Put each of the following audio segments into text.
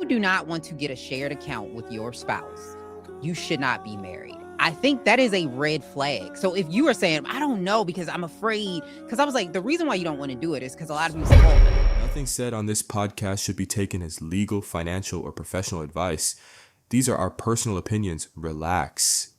do not want to get a shared account with your spouse, you should not be married. I think that is a red flag. So if you are saying, I don't know because I'm afraid, because I was like, the reason why you don't want to do it is because a lot of people say, well, Nothing said on this podcast should be taken as legal, financial, or professional advice. These are our personal opinions. Relax.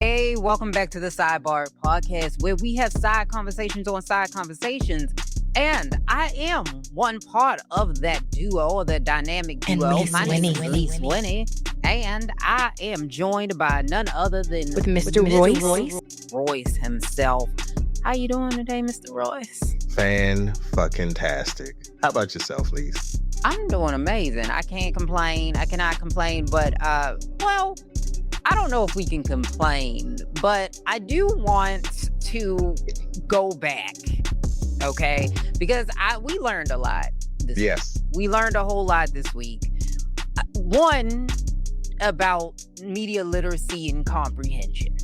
Hey, welcome back to the Sidebar Podcast, where we have side conversations on side conversations. And I am one part of that duo, or that dynamic duo. My name is Winnie. And I am joined by none other than with Mr. Royce himself. How you doing today, Mr. Royce? Fan-fucking-tastic. How about yourself, Lise? I'm doing amazing. I can't complain. I cannot complain, but well, I don't know if we can complain, but I do want to go back, okay? Because we learned a lot this week. We learned a whole lot this week. One, about media literacy and comprehension,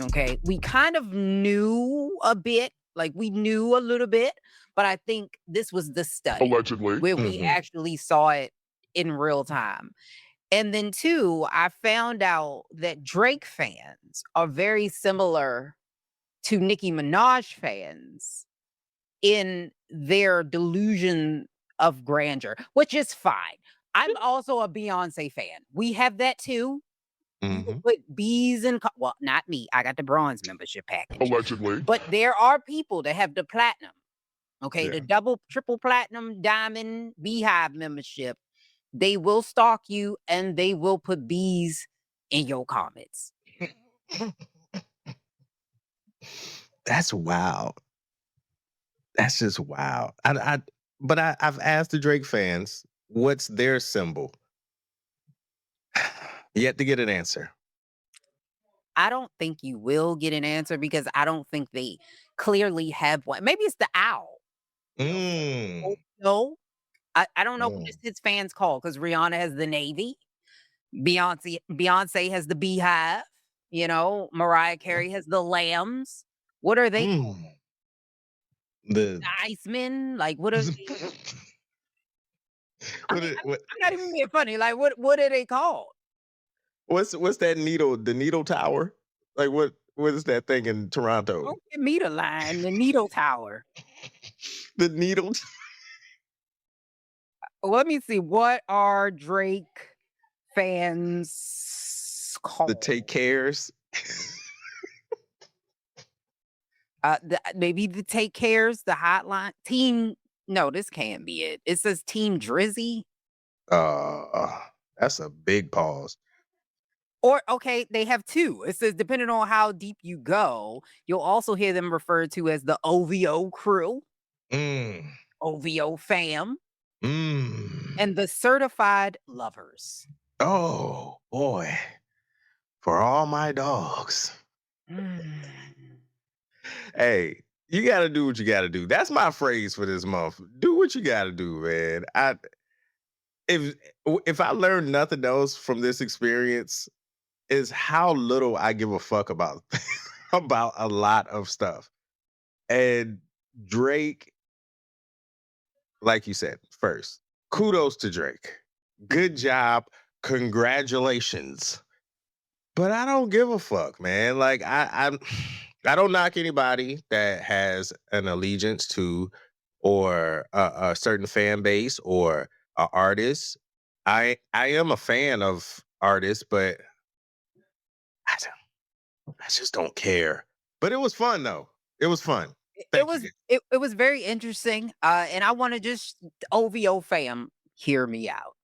okay? We kind of knew a bit, like we knew a little bit, but I think this was the study. Allegedly. Where we actually saw it in real time. And then two, I found out that Drake fans are very similar to Nicki Minaj fans in their delusion of grandeur, which is fine. I'm also a Beyonce fan. We have that too. You can put bees in, well, not me. I got the bronze membership package. Allegedly. But there are people that have the platinum, okay? The double, triple platinum, diamond, beehive membership. They will stalk you and they will put bees in your comments. That's wild. That's just wild. But I've asked the Drake fans, what's their symbol? Yet to get an answer. I don't think you will get an answer because I don't think they clearly have one. Maybe it's the owl. No. I don't know what his fans call, because Rihanna has the Navy, Beyonce has the beehive, you know, Mariah Carey has the lambs. What are they called? The Icemen? Like, what are they? I'm not even being funny. Like, what are they called? What's that needle? The needle tower? Like, what is that thing in Toronto? Don't give me the line. The needle tower. The needle. Let me see. What are Drake fans called? The take cares. Maybe the take cares, the hotline. Team. No, this can't be it. It says Team Drizzy. That's a big pause. Or, okay, they have two. It says, depending on how deep you go, you'll also hear them referred to as the OVO crew, OVO fam, and the certified lovers. Oh, boy. For all my dogs. Hey, you got to do what you got to do. That's my phrase for this month. Do what you got to do, man. If I learned nothing else from this experience, is how little I give a fuck about about a lot of stuff. And Drake, like you said, first, kudos to Drake. Good job. Congratulations. But I don't give a fuck, man. Like, I don't knock anybody that has an allegiance to or a certain fan base or an artist. I am a fan of artists, but I just don't care. But it was fun, though. It was fun. It was very interesting. And I want to just, OVO fam, hear me out.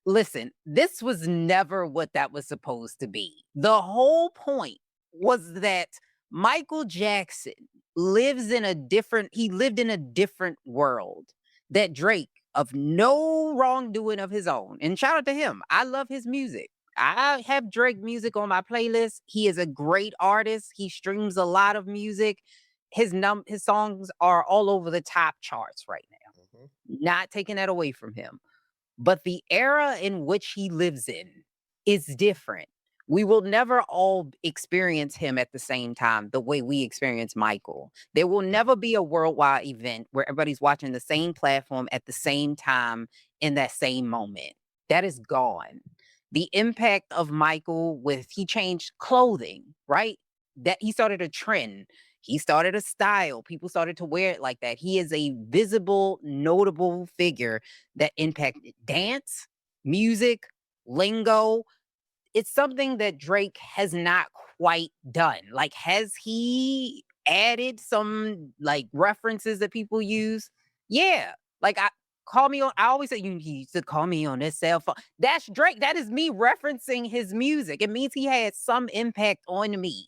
Listen, this was never what that was supposed to be. The whole point was that Michael Jackson lived in a different world that Drake, of no wrongdoing of his own, and shout out to him. I love his music. I have Drake music on my playlist. He is a great artist. He streams a lot of music. His songs are all over the top charts right now. Not taking that away from him. But the era in which he lives in is different. We will never all experience him at the same time the way we experience Michael. There will never be a worldwide event where everybody's watching the same platform at the same time in that same moment. That is gone. The impact of Michael with he changed clothing, right? That he started a trend. He started a style. People started to wear it like that. He is a visible, notable figure that impacted dance, music, lingo. It's something that Drake has not quite done. Like, has he added some like references that people use? Yeah. Like I always say you used to call me on this cell phone. That's Drake. That is me referencing his music. It means he had some impact on me.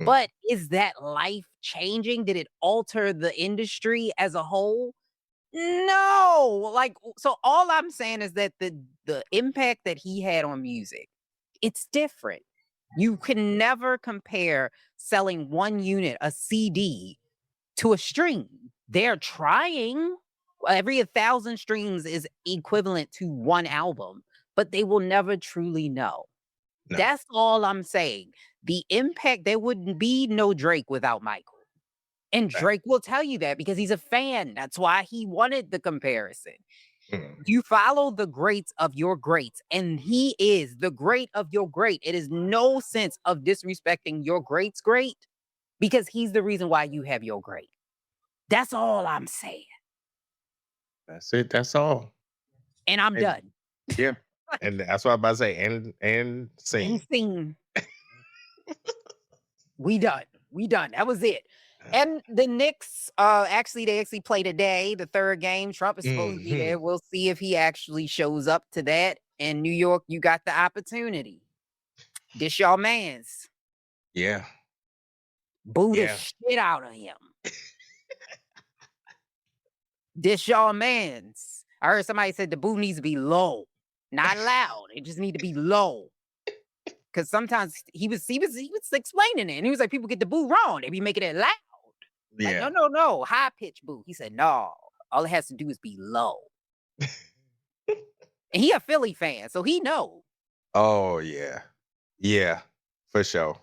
Mm. But is that life changing? Did it alter the industry as a whole? No, like, so all I'm saying is that the impact that he had on music, it's different. You can never compare selling 1 unit, a CD, to a stream. They're trying. Every 1,000 streams is equivalent to 1 album, but they will never truly know. No. That's all I'm saying. The impact there wouldn't be no Drake without Michael. And Right. Drake will tell you that because he's a fan. That's why he wanted the comparison. Mm. You follow the greats of your greats, and he is the great of your great. It is no sense of disrespecting your great's great because he's the reason why you have your great. That's all I'm saying. That's it. That's all. And I'm And done. yeah. And that's what I'm about to say. And And sing. sing. We done. We done. That was it. And the Knicks, they actually play today, the third game. Trump is supposed to be Hmm. there. We'll see if he actually shows up to that. In New York, you got the opportunity. This y'all man's. Yeah. Boo the Yeah. shit out of him. This y'all man's. I heard somebody said the boo needs to be low, not loud. It just need to be low. Cause sometimes he was explaining it, and he was like, people get the boo wrong. They be making it loud. Like, no, Yeah. no, no, high pitch boo. He said, no, all it has to do is be low. And he a Philly fan, so he know. Oh yeah. Yeah. For sure.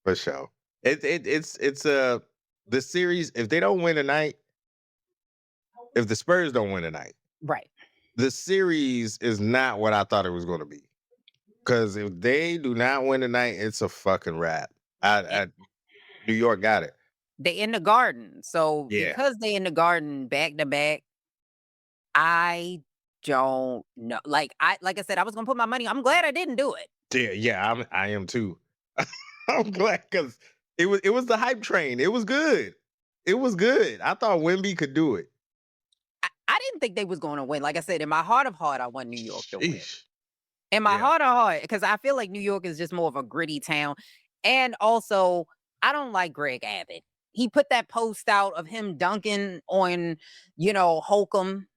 For sure. It's the series, if they don't win tonight, if the Spurs don't win tonight, Right. the series is not what I thought it was gonna be. Because if they do not win tonight, it's a fucking wrap. And New York got it. they in the garden. So Yeah. because they in the garden back to back, I don't know. Like I said, I was gonna put my money. I'm glad I didn't do it. Yeah, yeah, I am too. I'm glad because it was the hype train. It was good. It was good. I thought Wimby could do it. I didn't think they was gonna win. Like I said, in my heart of heart, I want New York to win. Sheesh. In my Yeah. heart of heart, because I feel like New York is just more of a gritty town. And also, I don't like Greg Abbott. He put that post out of him dunking on, Holcomb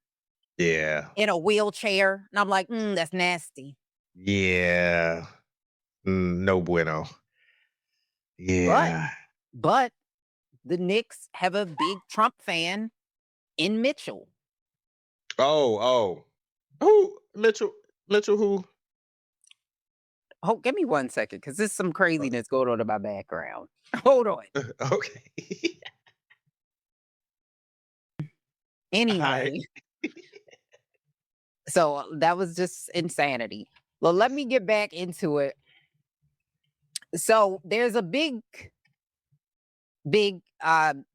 Yeah. in a wheelchair. And I'm like, that's nasty. Yeah. No bueno. But Yeah. but the Knicks have a big Trump fan in Mitchell. Oh. Who? Mitchell who? Oh, give me 1 second, because there's some craziness going on in my background. Hold on. Okay. Alright. Anyway, so that was just insanity. Well, let me get back into it. So there's a big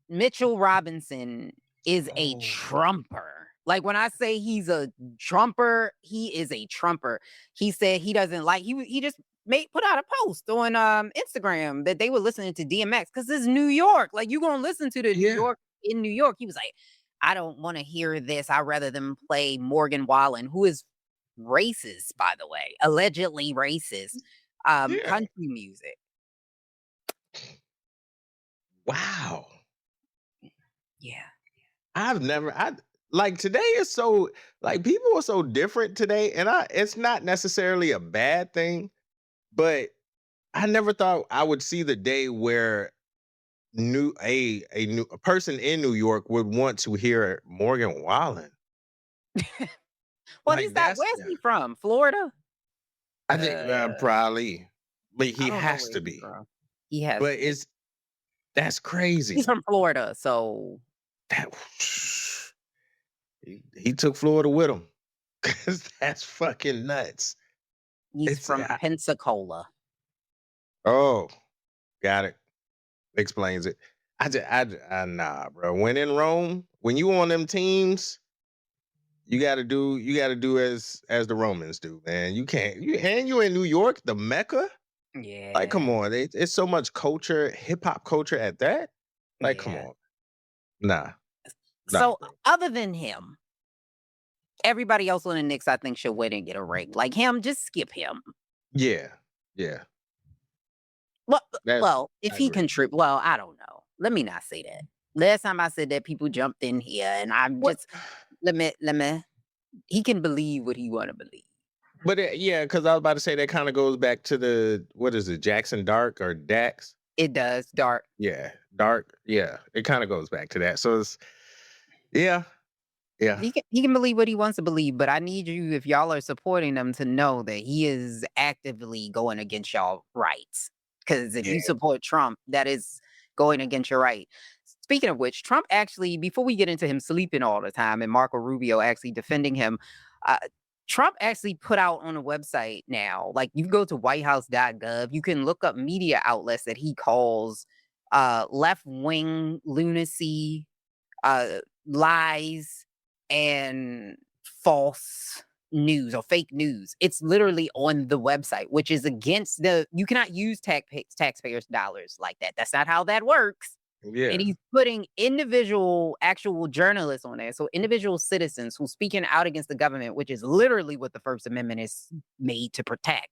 Mitchell Robinson is a Oh. trumper. Like when I say he's a trumper, he is a trumper. He said he doesn't like he just put out a post on Instagram that they were listening to DMX because it's New York. Like you gonna listen to the New Yeah. York in New York. He was like, I don't want to hear this. I'd rather them play Morgan Wallen, who is racist, by the way, allegedly racist, Yeah. country music. Wow. Yeah. I like today is so like people are so different today, and it's not necessarily a bad thing, but I never thought I would see the day where a person in New York would want to hear Morgan Wallen. Well, he's Like not. that's Where's yeah. he from? Florida? I think Uh, probably, but I he don't know has where to he's be. from. He has But to be. it's that's He's crazy. from Florida, so That he took Florida with him because that's fucking nuts. he's It's from Pensacola. oh, got it. Explains it. Nah, bro. When in Rome, when you on them teams, you gotta do as the Romans do, man. You can't you in New York, the Mecca. Like, Yeah, come on, it's so much culture, hip hop culture at that. Like, come yeah. on, nah, nah, So bro. other than him, everybody else on the Knicks, I think, should win and get a ring. Like him, just skip him. Yeah, yeah, Well, that well, if I he agree. contribute, well, I don't know. Let me not say that. Last time I said that, people jumped in here, and I'm What? just let me. He can believe what he want to believe. But yeah, because I was about to say that kind of goes back to the what is it, Jackson Dark or Dax? It does, dark. Yeah, Dark. Yeah, it kind of goes back to that. So it's yeah, yeah, He can believe what he wants to believe, but I need you, if y'all are supporting him, to know that he is actively going against y'all rights. Because if yeah. you support Trump, that is going against your right. Speaking of which, Trump actually, before we get into him sleeping all the time and Marco Rubio actually defending him, uh, Trump actually put out on a website now, like you go to whitehouse.gov, you can look up media outlets that he calls left wing lunacy, lies, and false news or fake news. It's literally on the website, which is against you cannot use taxpayers' dollars like that. That's not how that works. And Yeah. he's putting individual actual journalists on there. So individual citizens who speaking out against the government, which is literally what the First Amendment is made to protect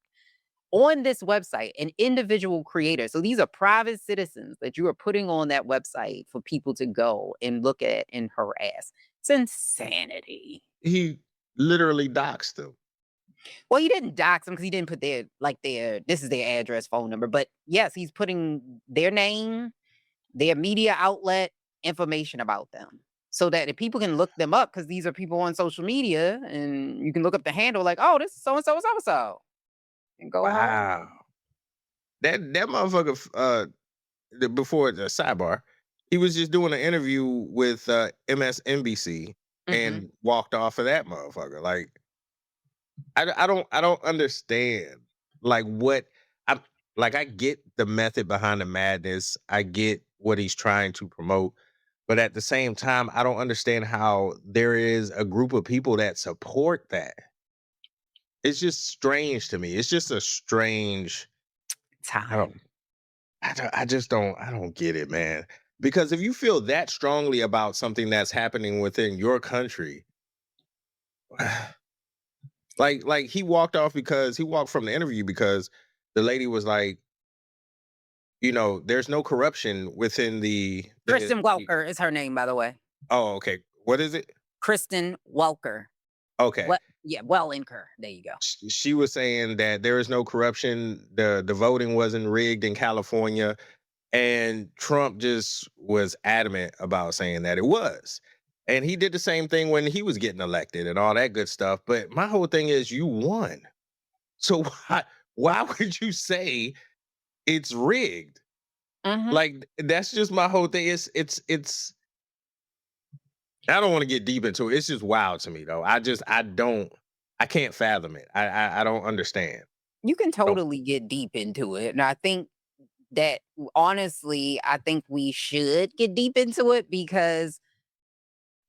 on this website, an individual creator. So these are private citizens that you are putting on that website for people to go and look at and harass. It's insanity. He literally doxed them. Well, he didn't dox them because he didn't put this is their address, phone number. But yes, he's putting their name, their media outlet, information about them. So that if people can look them up, because these are people on social media, and you can look up the handle like, oh, this is so and so, so and so, and go Wow. home. That motherfucker before the sidebar, he was just doing an interview with MSNBC Hmm. and walked off of that motherfucker. Like I don't understand like what I'm like I get the method behind the madness. I get what he's trying to promote. But at the same time, I don't understand how there is a group of people that support that. It's just strange to me. It's just a strange I don't Time. I don't get it, man. Because if you feel that strongly about something that's happening within your country, like he walked from the interview because the lady was like, there's no corruption within Kristen Welker is her name, by the way. oh, okay. What is it? Kristen Welker. Okay. What? Yeah, Wellinker. There you go. She was saying that there is no corruption. The voting wasn't rigged in California. And Trump just was adamant about saying that it was. And he did the same thing when he was getting elected and all that good stuff. But my whole thing is you won. So why would you say it's rigged? Hmm. Like that's just my whole thing. It's I don't want to get deep into it. It's just wild to me though. I can't fathom it. I don't understand. You can Don't totally get deep into it. And I think that honestly, I think we should get deep into it because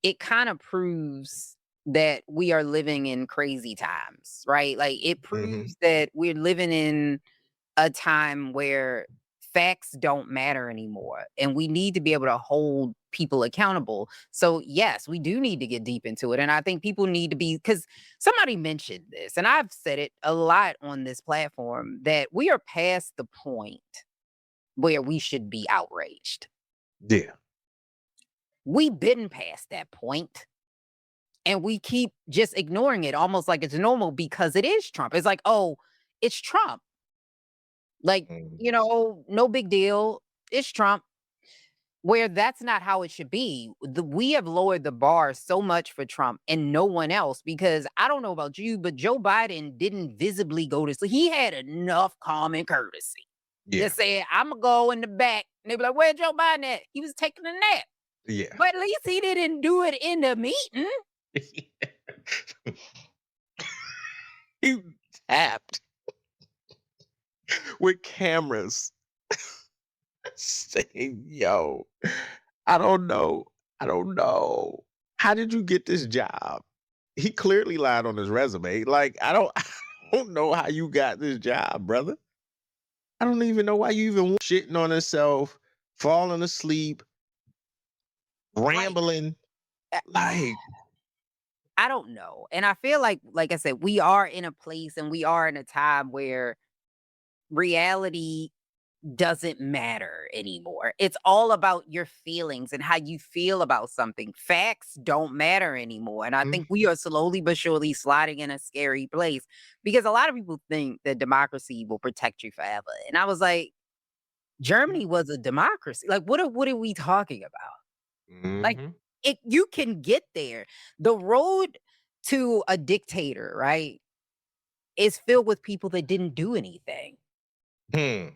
it kind of proves that we are living in crazy times, right? Like it hmm proves that we're living in a time where facts don't matter anymore and we need to be able to hold people accountable. So yes, we do need to get deep into it, and I think people need to be, because somebody mentioned this and I've said it a lot on this platform, that we are past the point where we should be outraged. Yeah. We've been past that point and we keep just ignoring it almost like it's normal because it is Trump. It's like, oh, it's Trump. Like, Mhm. no big deal. It's Trump. where that's not how it should be. We have lowered the bar so much for Trump and no one else because I don't know about you, but Joe Biden didn't visibly go to sleep. He had enough common courtesy. Yeah. Just said, I'm gonna go in the back. And they be like, where Joe Biden at? He was taking a nap. Yeah. But at least he didn't do it in the meeting. He tapped with cameras saying, yo, I don't know. I don't know. How did you get this job? He clearly lied on his resume. Like, I don't, I don't know how you got this job, brother. I don't even know why you even shitting on himself, falling asleep, Like, rambling. uh, Like, I don't know. And I feel like I said, we are in a place and we are in a time where reality doesn't matter anymore. It's all about your feelings and how you feel about something. Facts don't matter anymore. And I mm, think we are slowly but surely sliding in a scary place because a lot of people think that democracy will protect you forever. And I was like, Germany was a democracy. Like, what are we talking about? Like, mm-hmm, you can get there. The road to a dictator, right, is filled with people that didn't do anything. hmm,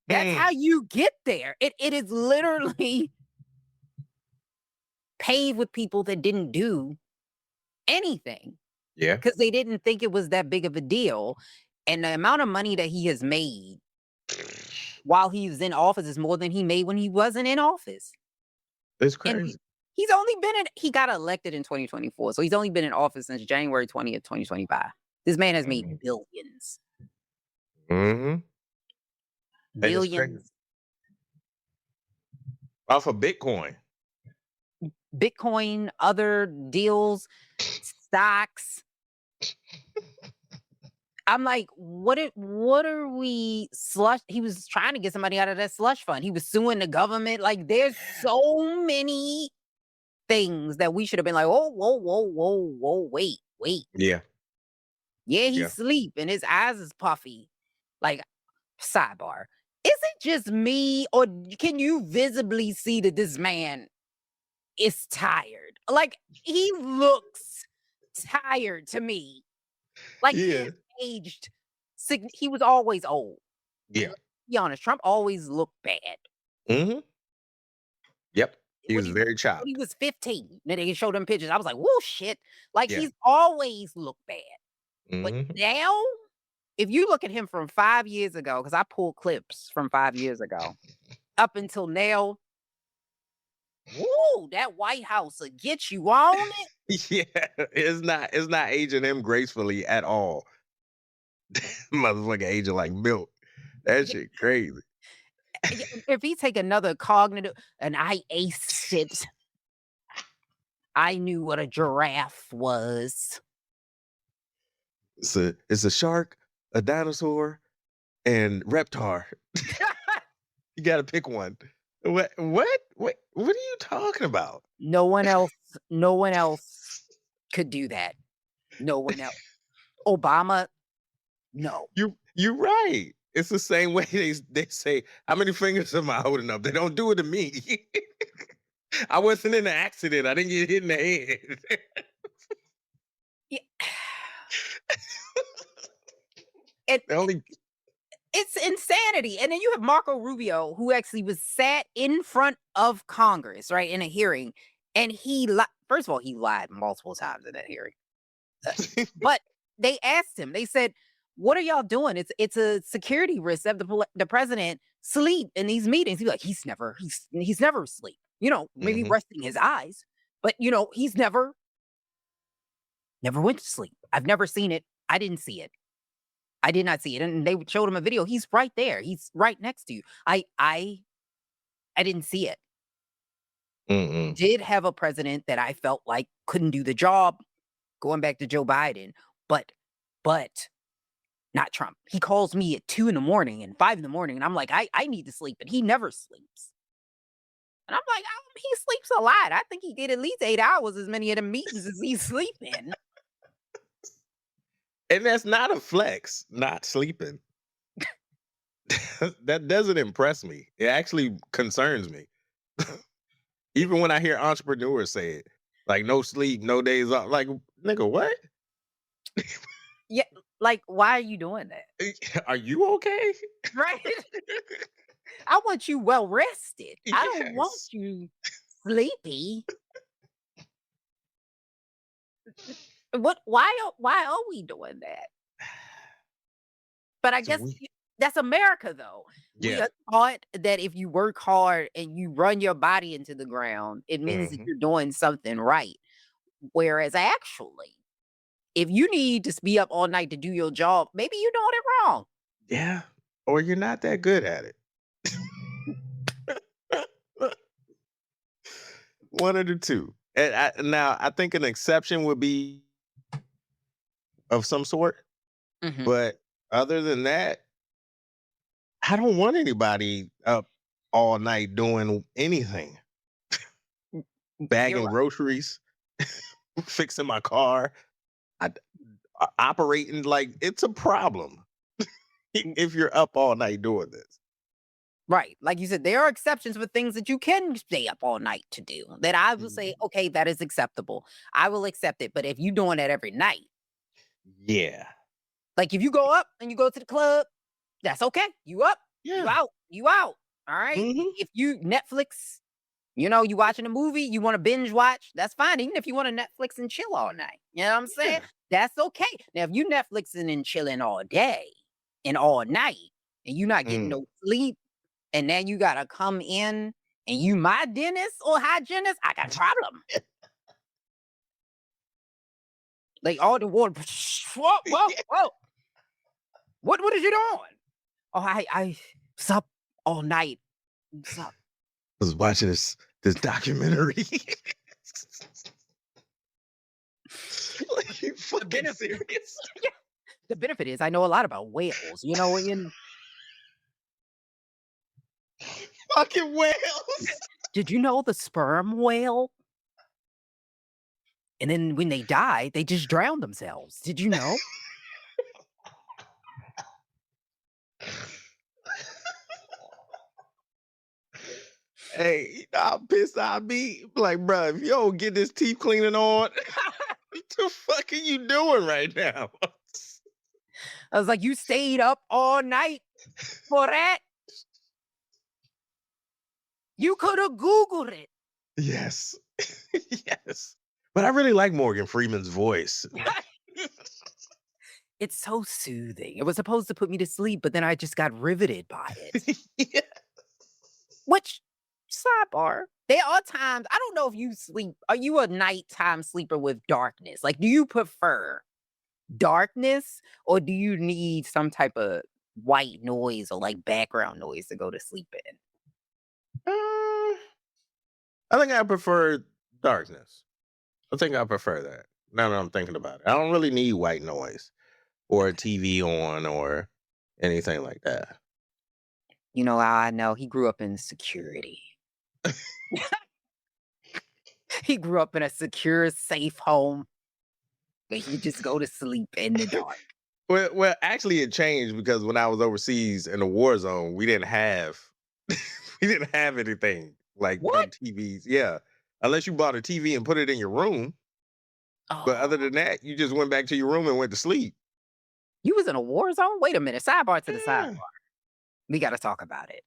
That's hmm. how you get there. It is literally paved with people that didn't do anything Yeah. because they didn't think it was that big of a deal. And the amount of money that he has made while he was in office is more than he made when he wasn't in office. It's And crazy. he's only been in he got elected in 2024. So he's only been in office since January 20th, 2025. This man has made billions. Mm-hmm. And it's crazy. Billions. Off of Bitcoin. Bitcoin, other deals, stocks. I'm like, what are we slush? He was trying to get somebody out of that slush fund. He was suing the government. Like, there's so many things that we should have been like, oh, whoa, whoa, whoa, whoa, wait. Yeah. Yeah, he's Yeah. asleep and his eyes is puffy. Like, sidebar. Is it just me, or can you visibly see that this man is tired? Like, he looks tired to me. Like he Yeah. has aged. He was always old. Yeah. Let's be honest, Trump always looked bad. Mm-hmm. Yep. He When was he very when he chopped. was 15, then they showed him pictures. I was like, "Whoa, shit!" Like Yeah. he's always looked bad. But Mm-hmm. now, if you look at him from 5 years ago, because I pulled clips from 5 years ago up until now, woo, that White House will get you on it. Yeah. It's not aging him gracefully at all. Motherfucker aging like milk. That Yeah, shit crazy. yeah, if he take another cognitive, and I aced it. I knew what a giraffe was. It's a shark, a dinosaur, and reptar. You gotta pick one. What are you talking about? No one else no one else could do that. No one else. Obama, no. You're right. It's the same way they say, "How many fingers am I holding up?" They don't do it to me. I wasn't in an accident. I didn't get hit in the head. Yeah. It They only it's insanity, and then you have Marco Rubio, who actually was sat in front of Congress, right, in a hearing, and first of all, he lied multiple times in that hearing. But they asked him, they said, "What are y'all doing? It's a security risk that the president sleep in these meetings." He's like, he's never asleep. Maybe Mhm. resting his eyes, but he's never went to sleep. I've never seen it. I didn't see it. I did not see it. And they showed him a video. He's right there. He's right next to you. I didn't see it. Mm-mm. Did have a president that I felt like couldn't do the job, going back to Joe Biden, but not Trump. He calls me at 2 in the morning and 5 in the morning, and I'm like, I need to sleep, and he never sleeps. And I'm like, he sleeps a lot. I think he did at least 8 hours as many of the meetings as he's sleeping. And that's not a flex, not sleeping. That doesn't impress me. It actually concerns me. Even when I hear entrepreneurs say it, like no sleep, no days off. Like, nigga, what? Yeah, like, why are you doing that? Are you okay? Right? I want you well rested. I don't want Yes. you sleepy. What why are we doing that? But I So guess we, that's America though. We yeah. are taught that if you work hard and you run your body into the ground, it means that Hmm. you're doing something right. Whereas actually, if you need to be up all night to do your job, maybe you're doing it wrong. Yeah. Or you're not that good at it. One of the two. And now I think an exception would be of some sort, Mhm. but other than that, I don't want anybody up all night doing anything. You're Bagging right. groceries, fixing my car, I d operating like it's a problem Mm, if you're up all night doing this. right. Like you said, there are exceptions for things that you can stay up all night to do. That I will say, Mhm. okay, that is acceptable. I will accept it. But if you're doing that every night, Yeah. like if you go up and you go to the club, that's okay. You up, you Yeah. out, you out. All right. Mhm. If you Netflix, you watching a movie, you want to binge watch, that's fine. Even if you want to Netflix and chill all night. You know what I'm saying? Yeah. That's okay. Now, if you Netflixing and chilling all day and all night and you're not getting Mm. no sleep, and then you gotta come in and you my dentist or hygienist, I got a problem. Like all the water, whoa, whoa, Yeah. whoa. What is you doing? Oh, I sup all night. Sup. I was watching this documentary. Like, you The fucking benefit, serious? yeah, the benefit is I know a lot about whales. And Fucking whales. did you know the sperm whale? And then when they die, they just drown themselves. Did you know? Hey, how pissed I be. Like, bruh, if you don't get this teeth cleaning on, what the fuck are you doing right now? I was like, you stayed up all night for that? You could have Googled it. Yes. Yes. But I really like Morgan Freeman's voice. It's so soothing. It was supposed to put me to sleep, but then I just got riveted by it. Yeah. Which, sidebar, there are times, I don't know if you sleep, are you a nighttime sleeper with darkness? Like, do you prefer darkness or do you need some type of white noise or like background noise to go to sleep in? Uh, I think I prefer darkness. I think I prefer that. Now that I'm thinking about it, I don't really need white noise or a TV on or anything like that. You know how I know he grew up in security. He grew up in a secure, safe home where he just go to sleep in the dark. Well, actually, it changed because when I was overseas in the war zone, we didn't have we didn't have anything like no What? TVs. Yeah, unless you bought a TV and put it in your room. But other Oh, than that, you just went back to your room and went to sleep. you was in a war zone? Wait a minute. Sidebar to the sidebar. Yeah, We got to talk about it.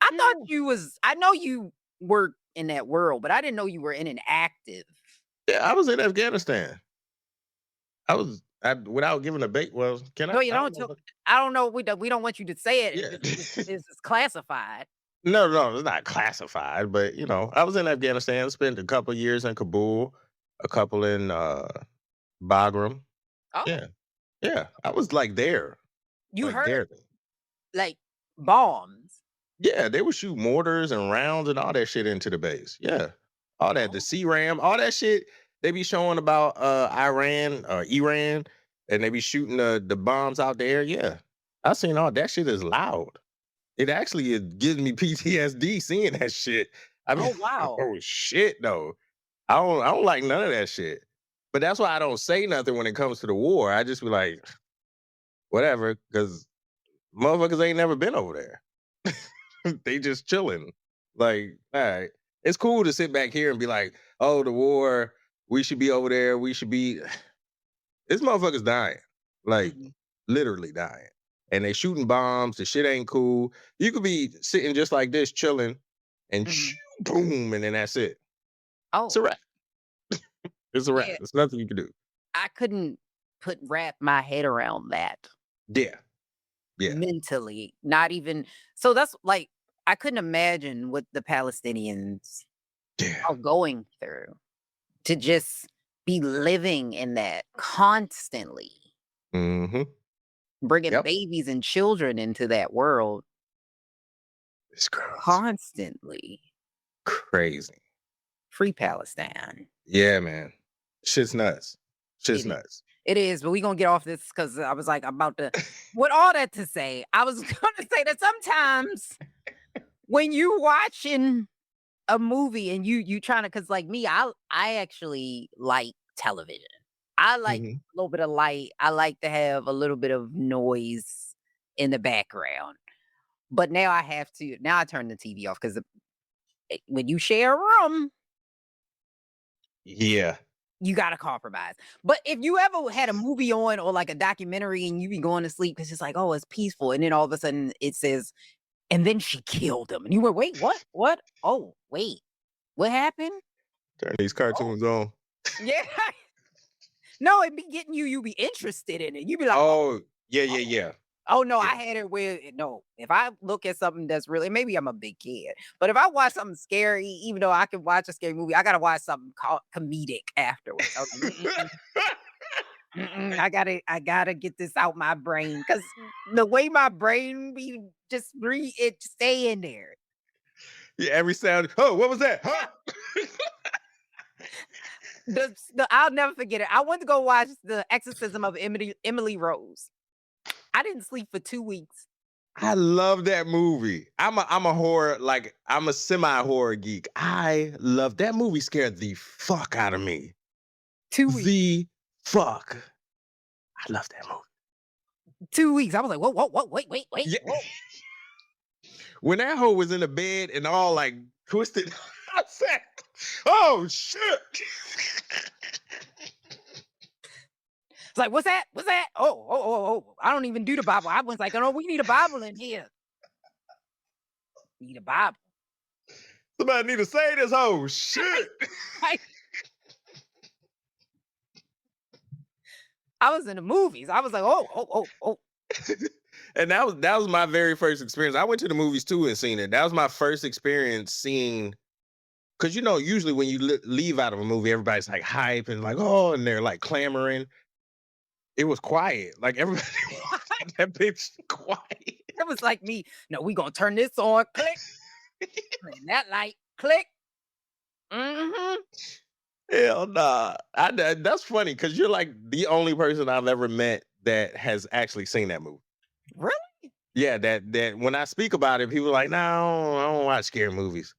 I thought yeah, I know you were in that world, but I didn't know you were in an active. yeah. I was in Afghanistan. Without giving a bait. Well, can I? No, you I don't don't. know. I don't know. We don't want you to say it Yeah. if it's classified. No, no, it's not classified, but I was in Afghanistan, spent a couple years in Kabul, a couple in Bagram. Oh, Yeah. Yeah. I was like there. you Like heard there. like bombs. Yeah, they would shoot mortars and rounds and all that shit into the base. Yeah. All that, the Oh, C-RAM, all that shit they be showing about Iran or Iran and they be shooting the bombs out there. Yeah. I seen all that shit is loud. It gives me PTSD seeing that shit. I mean, oh wow. oh shit, though. I don't like none of that shit. But that's why I don't say nothing when it comes to the war. I just be like, whatever, because Motherfuckers ain't never been over there. They just chilling. Like, all right. It's cool to sit back here and be like, oh, the war, we should be over there. We should be this motherfucker's dying. Like Mhm, literally dying. And they shooting bombs. The shit ain't cool. You could be sitting just like this, chilling, and mhm. boom, and then that's it. It's a Oh, wrap. It's a wrap. yeah. There's nothing you can do. I couldn't wrap my head around that Yeah. Yeah. mentally. Not even so that's like I couldn't imagine what the Palestinians Yeah. are going through to just be living in that constantly, Mm-hmm. bringing Yep. babies and children into that world It's crazy. constantly. Crazy. Free Palestine. Yeah, man. Shit's nuts. Shit's It is. nuts. It is, but we gonna get off this because I was like about to with all that to say, I was gonna say that sometimes when you watching a movie and you trying to cause like me, I actually like television. I like Mhm. a little bit of light. I like to have a little bit of noise in the background. But now I turn the TV off because when you share a room, Yeah. you gotta compromise. But if you ever had a movie on or like a documentary and you be going to sleep because it's like, oh, it's peaceful, and then all of a sudden it says, and then she killed him, and you went, wait, what? What? Oh, wait, what happened? Turn these Oh, cartoons on. yeah. No, it be getting you be interested in it. You be like, oh, Oh, yeah, yeah, oh, yeah. oh no, Yeah. I had it where no. If I look at something that's really maybe I'm a big kid, but if I watch something scary, even though I can watch a scary movie, I gotta watch something called comedic afterwards. I was like, "Mm-mm, mm-mm, I gotta get this out my brain because the way my brain be just it stay in there. Yeah, every sound. Oh, what was that? Yeah. Huh? I'll never forget it. I went to go watch The Exorcism of Emily Rose. I didn't sleep for 2 weeks. I love that movie. I'm a horror, like I'm a semi-horror geek. I love that movie, scared the fuck out of me. 2 weeks. The fuck. I love that movie. 2 weeks. I was like, whoa, wait, Yeah. whoa. When that hoe was in the bed and all like twisted, I said, oh shit. It's like, what's that? What's that? Oh. I don't even do the Bible. I was like, oh, no, we need a Bible in here. Need a Bible. Somebody need to say this hoe. Shit. I was in the movies. I was like, oh. And that was my very first experience. I went to the movies too and seen it. That was my first experience seeing, because usually when you leave out of a movie, everybody's like hype and like, oh, and they're like clamoring. It was quiet. Like everybody was that bitch quiet. It was like me. No, we gonna turn this on. Click. Turn that light. Click. Mm-hmm. Hell nah. That's funny because you're like the only person I've ever met that has actually seen that movie. Really? Yeah, that when I speak about it, people are like, no, I don't watch scary movies.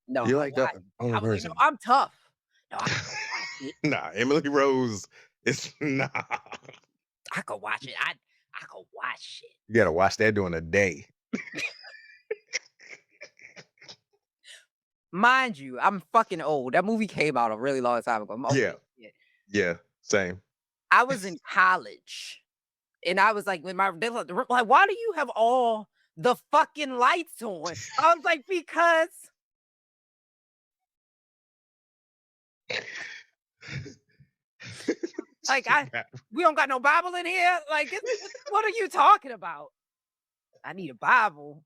No, You're I like the watched it. only I was like, no, person. I'm tough. No, I can watch it. Nah, Emily Rose is nah. I could watch it. I could watch it. You gotta watch that during a day. Mind you, I'm fucking old. That movie came out a really long time ago. I'm old Yeah, as shit. yeah, same. I was in college, and I was like, they were like, why do you have all the fucking lights on? I was like, because like we don't got no Bible in here. Like, what are you talking about? I need a Bible.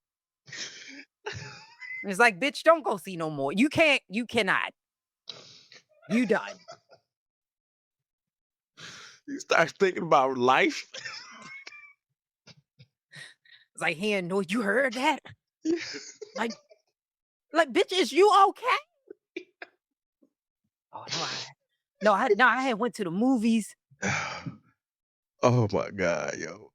And it's like, bitch, don't go see no more. You can't. You cannot. You done. You start thinking about life. It's like, here, no, you heard that? Like, bitch, is you okay? Oh no, I had went to the movies. Oh my god, yo.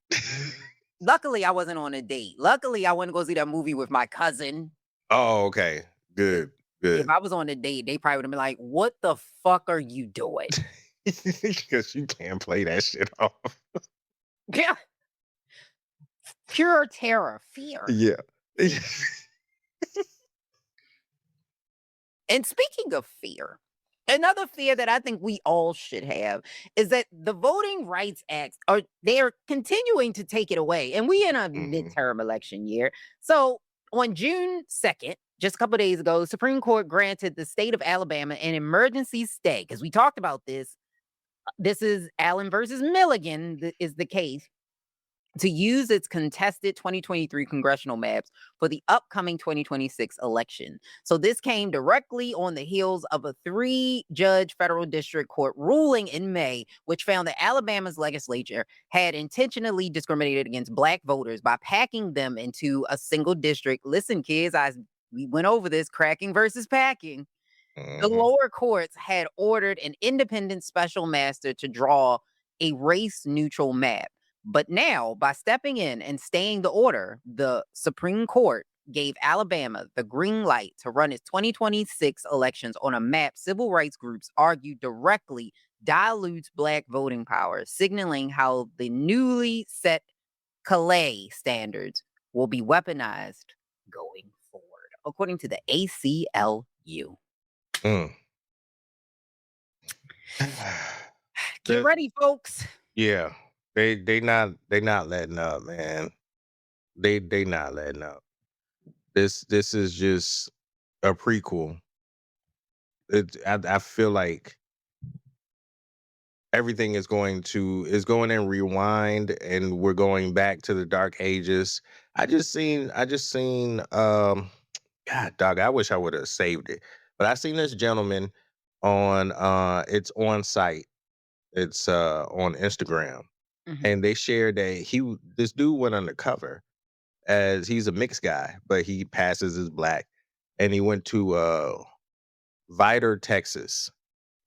Luckily, I wasn't on a date. Luckily, I went to go see that movie with my cousin. Oh, okay. If Good, if good. I was on a date, they probably would have been like, "What the fuck are you doing?" Because you can't play that shit off. Yeah. Pure terror, fear. Yeah. And speaking of fear, another fear that I think we all should have is that the Voting Rights Act are they're continuing to take it away. And we in a Mhm. midterm election year. So on June 2nd, just a couple days ago, the Supreme Court granted the state of Alabama an emergency stay. Because we talked about this. This is Allen versus Milligan, is the case to use its contested 2023 congressional maps for the upcoming 2026 election. So this came directly on the heels of a 3-judge federal district court ruling in May, which found that Alabama's legislature had intentionally discriminated against Black voters by packing them into a single district. Listen, kids, we went over this, cracking versus packing. The Mhm. lower courts had ordered an independent special master to draw a race neutral map. But now, by stepping in and staying the order, the Supreme Court gave Alabama the green light to run its 2026 elections on a map civil rights groups argued directly dilutes Black voting power, signaling how the newly set Calais standards will be weaponized going forward, according to the ACLU. Mm. Get The ready, folks. Yeah. They not letting up, man. They not letting up. This is just a prequel. I feel like everything is going in rewind, and we're going back to the dark ages. I just seen God dog, I wish I would have saved it. But I seen this gentleman on it's on site. It's on Instagram, Mhm. and they shared that this dude went undercover as he's a mixed guy, but he passes as black, and he went to Vidor, Texas,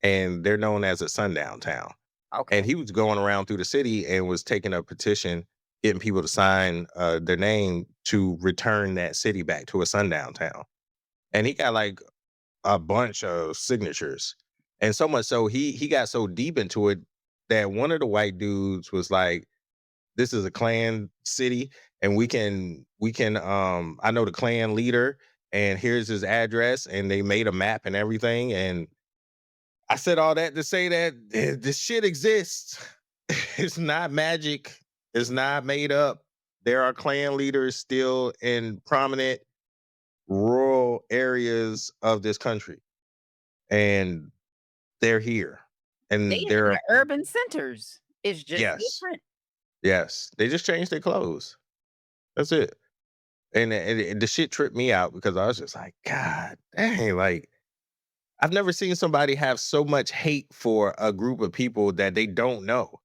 and they're known as a sundown town. And Okay. he was going around through the city and was taking a petition, getting people to sign their name to return that city back to a sundown town. And he got like a bunch of signatures, and so much so he got so deep into it that one of the white dudes was like, "This is a Klan city, and we can I know the Klan leader, and here's his address," and they made a map and everything. And I said all that to say that this shit exists. It's not magic. It's not made up. There are Klan leaders still in prominent rural areas of this country, and they're here. They And in they're the urban centers. It's just yes, different. yes. They just changed their clothes. That's it. And the shit tripped me out because I was just like, God dang, like I've never seen somebody have so much hate for a group of people that they don't know.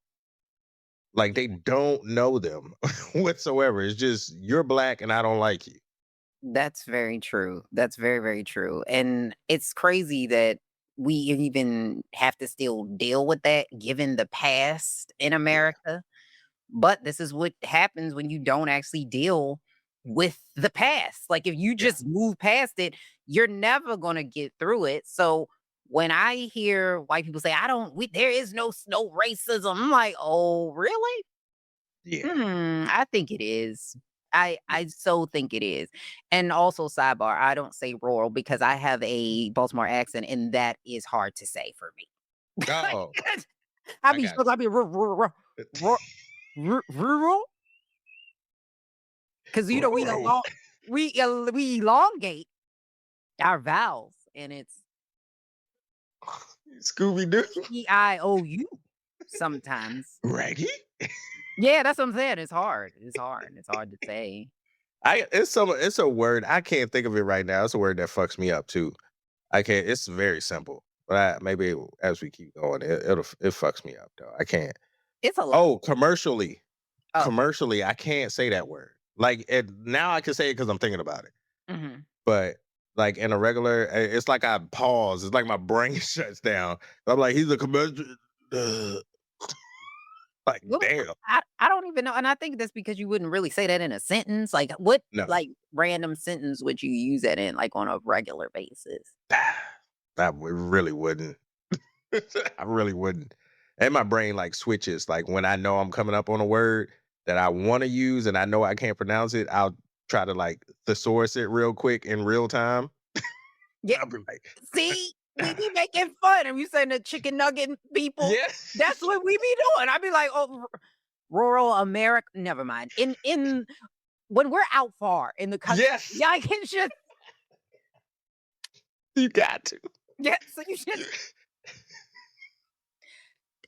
Like they don't know them whatsoever. It's just you're black and I don't like you. That's very true. That's very, very true. And it's crazy that we even have to still deal with that given the past in Yeah, America. But this is what happens when you don't actually deal with the past. Like if you yeah, just move past it, you're never gonna get through it. So when I hear white people say, there is no racism, I'm like, oh, really? yeah, I think it is. yeah. I so think it is. And also sidebar, I don't say rural because I have a Baltimore accent and that is hard to say for me. Oh, I I be got struggling, I be you. rural because you know Rural. we elongate our vowels and it's Scooby Doo. EIOU sometimes. Raggy. Yeah, that's what I'm saying. It's hard. It's hard. It's hard to say. It's a word. I can't think of it right now. It's a word that fucks me up too. I can't. It's very simple, but maybe as we keep going, it fucks me up though. I can't. It's a lot. Oh, commercially, Oh. I can't say that word. Like now, I can say it because I'm thinking about it. Mhm. But like in a regular, it's like I pause. It's like my brain shuts down. I'm like, he's a commercial. Uh, like, Well, damn. I don't even know, and I think that's because you wouldn't really say that in a sentence. Like, what, No, like, random sentence would you use that in, like, on a regular basis? really wouldn't. I really wouldn't. And my brain like switches. Like when I know I'm coming up on a word, that I want to use and I know I can't pronounce it, I'll try to like thesaurus it real quick in real time. Yeah. I'll be like, See, we be making fun and we saying the chicken nugget people. yeah, That's what we be doing. I be like, oh, rural America. Never mind. In when we're out far in the country, yes, y'all can just you got to. yeah. So you should.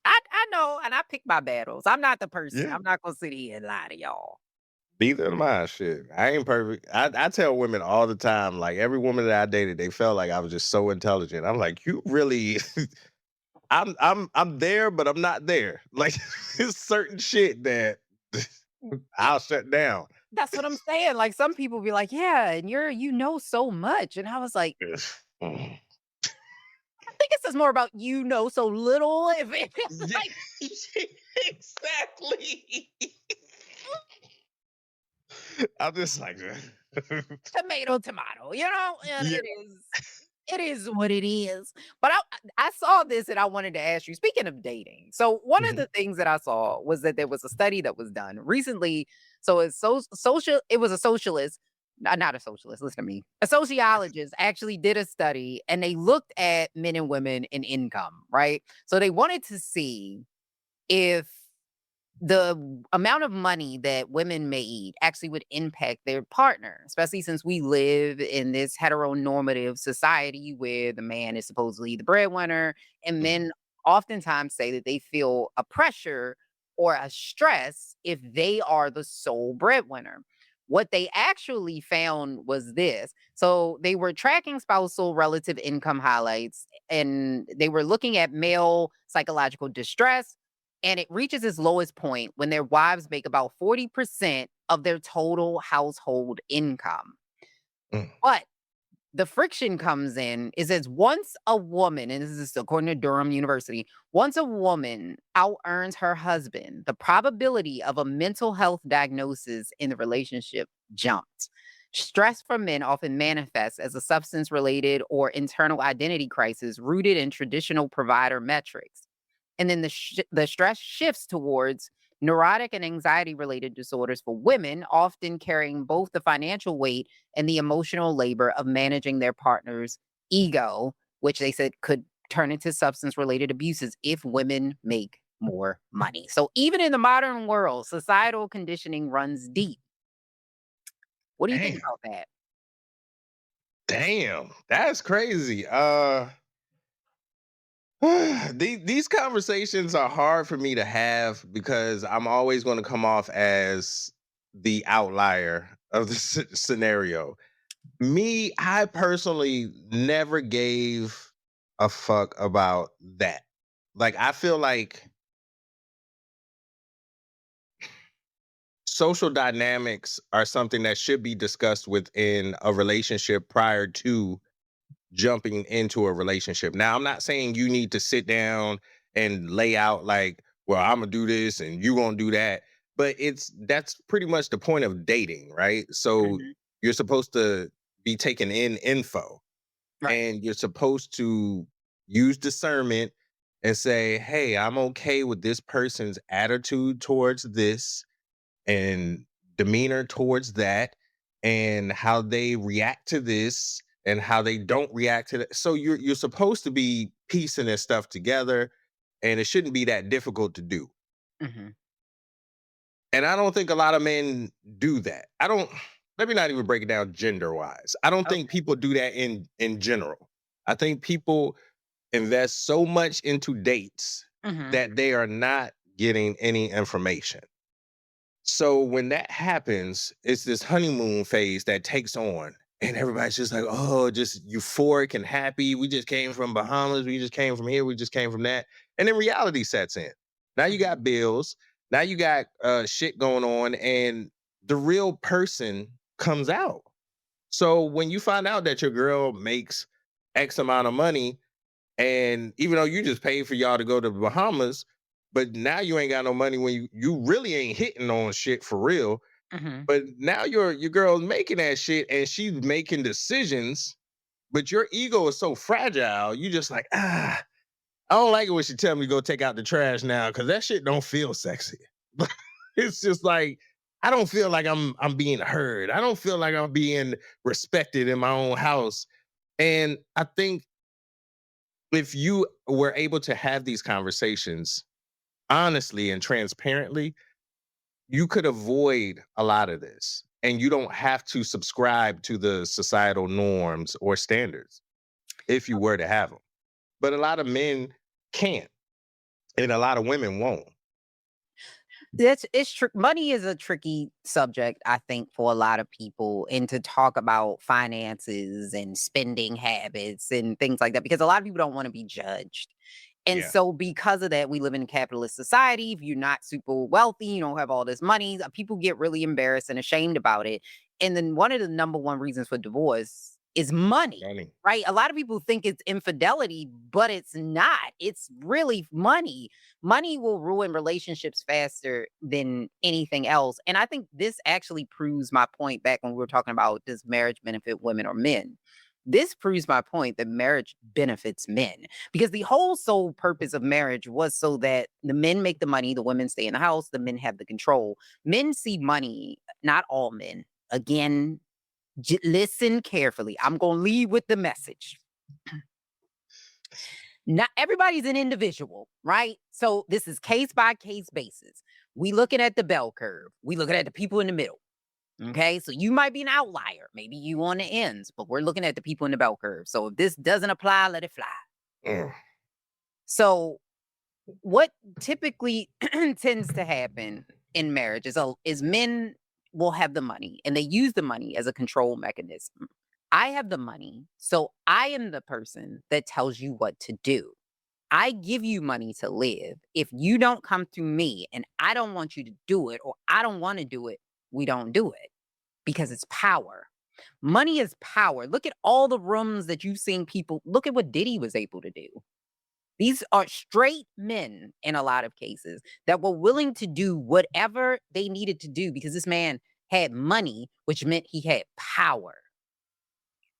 I know, and I pick my battles. I'm not the person. Yeah. I'm not gonna sit here and lie to y'all. Neither am I. Shit, I ain't perfect. I tell women all the time, like every woman that I dated, they felt like I was just so intelligent. I'm like, you really, I'm there, but I'm not there. Like, it's certain shit that I'll shut down. That's what I'm saying. Like some people be like, yeah, and you know so much, and I was like, Mm. I think it says more about you know so little. If it's Yeah, like exactly. I'm just like, tomato, tomato, and yeah. it is what it is. But I saw this and I wanted to ask you, speaking of dating. So one of Mhm. the things that I saw was that there was a study that was done recently. So it's social, it was a socialist, not a socialist, listen to me. A sociologist actually did a study and they looked at men and women in income, right? So they wanted to see if the amount of money that women made actually would impact their partner, especially since we live in this heteronormative society where the man is supposedly the breadwinner, and Mhm. men oftentimes say that they feel a pressure or a stress if they are the sole breadwinner. What they actually found was this. So they were tracking spousal relative income highlights and they were looking at male psychological distress, and it reaches its lowest point when their wives make about 40% of their total household income. Mm. But the friction comes in is as once a woman, and this is according to Durham University, once a woman out earns her husband, the probability of a mental health diagnosis in the relationship jumps. Stress for men often manifests as a substance related or internal identity crisis rooted in traditional provider metrics. And then the stress shifts towards neurotic and anxiety related disorders for women, often carrying both the financial weight and the emotional labor of managing their partner's ego, which they said could turn into substance related abuses if women make more money. So even in the modern world, societal conditioning runs deep. What do you think Damn, about that? damn, that's crazy. These conversations are hard for me to have because I'm always going to come off as the outlier of the scenario. Me, I personally never gave a fuck about that. Like, I feel like social dynamics are something that should be discussed within a relationship prior to jumping into a relationship. Now, I'm not saying you need to sit down and lay out like, well, I'm gonna do this and you gonna do that. But that's pretty much the point of dating, right? So Mhm. you're supposed to be taking in info Right. and you're supposed to use discernment and say, hey, I'm okay with this person's attitude towards this and demeanor towards that and how they react to this and how they don't react to that. So you're supposed to be piecing this stuff together and it shouldn't be that difficult to do. Mhm. And I don't think a lot of men do that. I don't let me not even break it down gender wise. I don't think Okay. people do that in general. I think people invest so much into dates Mhm. that they are not getting any information. So when that happens, it's this honeymoon phase that takes on, and everybody's just like, oh, just euphoric and happy. We just came from Bahamas. We just came from here. We just came from that. And then reality sets in. Now you Mhm. got bills. Now you got shit going on, and the real person comes out. So when you find out that your girl makes X amount of money, and even though you just paid for y'all to go to the Bahamas, but now you ain't got no money when you really ain't hitting on shit for real. Mhm. But now your girl's making that shit and she's making decisions, but your ego is so fragile, you just like, I don't like it when she tell me to go take out the trash now because that shit don't feel sexy. It's just like I don't feel like I'm being heard. I don't feel like I'm being respected in my own house. And I think if you were able to have these conversations honestly and transparently, you could avoid a lot of this. And you don't have to subscribe to the societal norms or standards if you were to have them. But a lot of men can't, and a lot of women won't. That's it's money is a tricky subject, I think, for a lot of people, and to talk about finances and spending habits and things like that, because a lot of people don't want to be judged. And Yeah. so because of that, we live in a capitalist society. If you're not super wealthy, you don't have all this money, people get really embarrassed and ashamed about it. And then one of the number one reasons for divorce is money. Money. Right? A lot of people think it's infidelity, but it's not. It's really money. Money will ruin relationships faster than anything else. And I think this actually proves my point back when we were talking about, does marriage benefit women or men? This proves my point that marriage benefits men, because the whole sole purpose of marriage was so that the men make the money, the women stay in the house, the men have the control. Men see money, not all men. Again, listen carefully. I'm going to lead with the message. Not everybody's an individual, right? So this is case by case basis. We looking at the bell curve. We looking at the people in the middle. Okay, so you might be an outlier. Maybe you on the ends, but we're looking at the people in the bell curve. So if this doesn't apply, let it fly. Mm. So what typically tends to happen in marriage is men will have the money and they use the money as a control mechanism. I have the money, so I am the person that tells you what to do. I give you money to live. If you don't come through me and I don't want you to do it, or I don't want to do it, we don't do it, because it's power. Money is power. Look at all the rooms that you've seen people. Look at what Diddy was able to do. These are straight men in a lot of cases that were willing to do whatever they needed to do because this man had money, which meant he had power.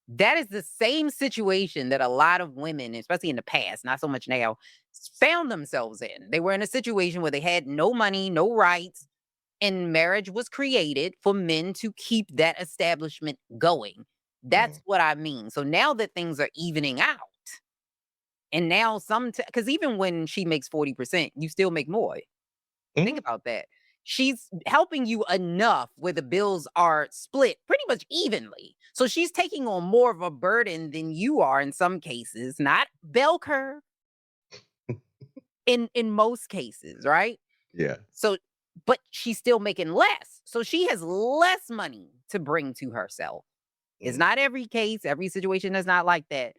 That is the same situation that a lot of women, especially in the past, not so much now, found themselves in. They were in a situation where they had no money, no rights, and marriage was created for men to keep that establishment going. That's Mm. what I mean. So now that things are evening out, and now because even when she makes 40%, you still make more. Think Mhm. about that. She's helping you enough where the bills are split pretty much evenly. So she's taking on more of a burden than you are in some cases, not bell curve in most cases, right? Yeah. So but she's still making less. So she has less money to bring to herself. It's Mm. not every case, every situation is not like that.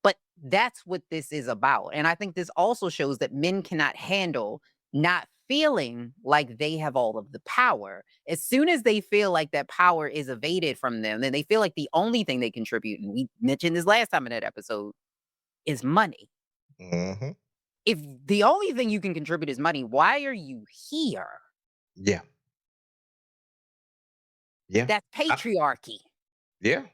But that's what this is about. And I think this also shows that men cannot handle not feeling like they have all of the power. As soon as they feel like that power is evaded from them, then they feel like the only thing they contribute, and we mentioned this last time in that episode, is money. Mhm. If the only thing you can contribute is money, why are you here? Yeah. Yeah. That's I patriarchy. yeah.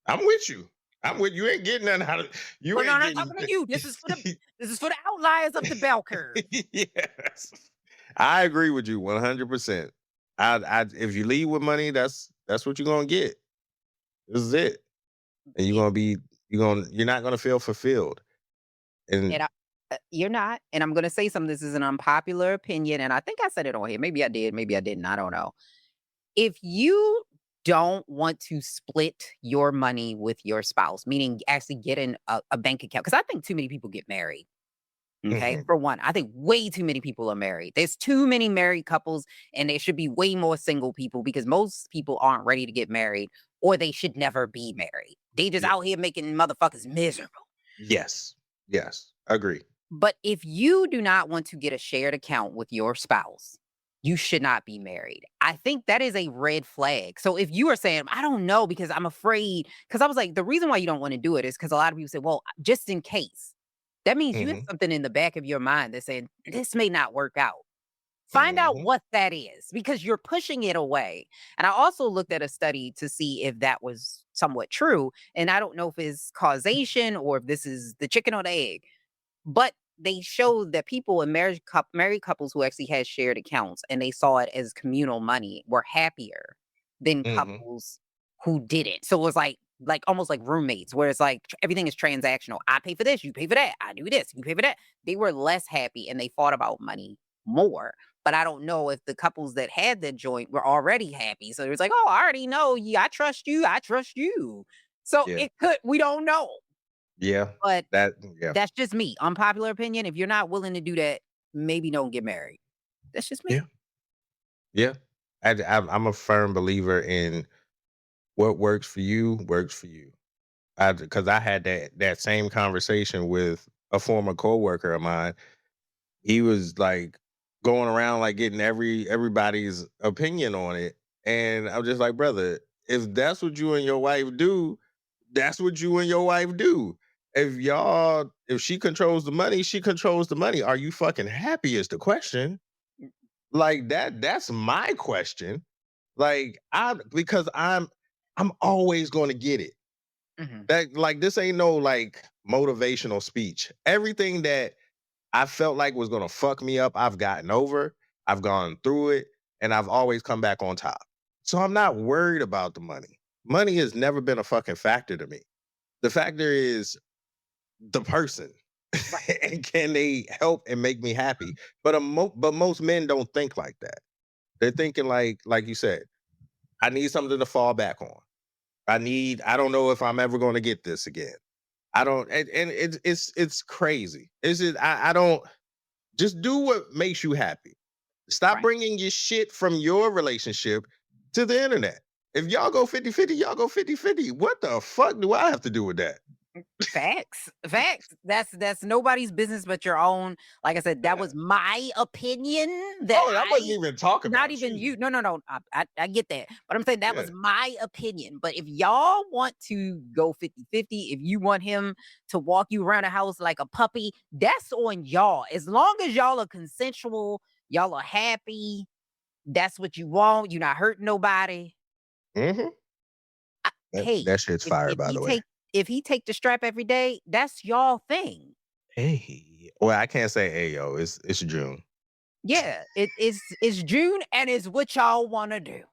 I'm with you. I'm with you. Ain't getting nothing out of you Oh, no, ain't I'm not getting talking to you. This is for the outliers of the bell curve. yes. I agree with you 100%. I if you leave with money, that's what you're gonna get. This is it. And you're not gonna feel fulfilled. And And you're not. And I'm gonna say something. This is an unpopular opinion, and I think I said it on here. Maybe I did, maybe I didn't. I don't know. If you don't want to split your money with your spouse, meaning actually get in a bank account, because I think too many people get married. Okay. mhm, For one, I think way too many people are married. There's too many married couples, and there should be way more single people because most people aren't ready to get married, or they should never be married. They just yeah. out here making motherfuckers miserable. Yes. Yes. Agree. But if you do not want to get a shared account with your spouse, you should not be married. I think that is a red flag. So if you are saying, I don't know because I'm afraid, because I was like, the reason why you don't want to do it is because a lot of people say, well, just in case. That means you have Mhm. something in the back of your mind that's saying, this may not work out. Find out Mhm. what that is because you're pushing it away. And I also looked at a study to see if that was somewhat true. And I don't know if it's causation or if this is the chicken or the egg. But they showed that people in married couples who actually had shared accounts and they saw it as communal money were happier than Mhm. couples who didn't. So it was like almost like roommates, where it's like everything is transactional. I pay for this, you pay for that. I do this, you pay for that. They were less happy and they fought about money more. But I don't know if the couples that had that joint were already happy. So it was like, oh, I already know you. I trust you. I trust you. So Yeah. it could, we don't know. Yeah. But Yeah. that's just me. Unpopular opinion. If you're not willing to do that, maybe don't get married. That's just me. Yeah. Yeah. I'm a firm believer in what works for you works for you. Because I had that same conversation with a former coworker of mine. He was like going around like getting everybody's opinion on it, and I'm just like, brother, if that's what you and your wife do, that's what you and your wife do. If she controls the money, she controls the money. Are you fucking happy? Is the question. Like that's my question. Like I'm always going to get it. Mhm. That like this ain't no like motivational speech. Everything that I felt like was gonna fuck me up, I've gotten over, I've gone through it, and I've always come back on top. So I'm not worried about the money. Money has never been a fucking factor to me. The factor is the person. Right. And can they help and make me happy? But most men don't think like that. They're thinking like you said, I need something to fall back on. I don't know if I'm ever going to get this again. I don't and it's crazy. It's just I don't just do what makes you happy. Stop Right. bringing your shit from your relationship to the internet. If y'all go 50-50, y'all go 50-50. What the fuck do I have to do with that? Facts. Facts. That's nobody's business but your own. Like I said, that Yeah. was my opinion that Oh, I wasn't I even talking not about even you. you. No, no, no. I get that. But I'm saying that Yeah. was my opinion. But if y'all want to go 50-50, if you want him to walk you around the house like a puppy, that's on y'all. As long as y'all are consensual, y'all are happy, that's what you want. You're not hurting nobody. Mhm. Hey, That shit's fire, by the way. if he take the strap every day, that's y'all thing. Hey. Well, I can't say hey yo. It's June. Yeah, it's June and it's what y'all want to do.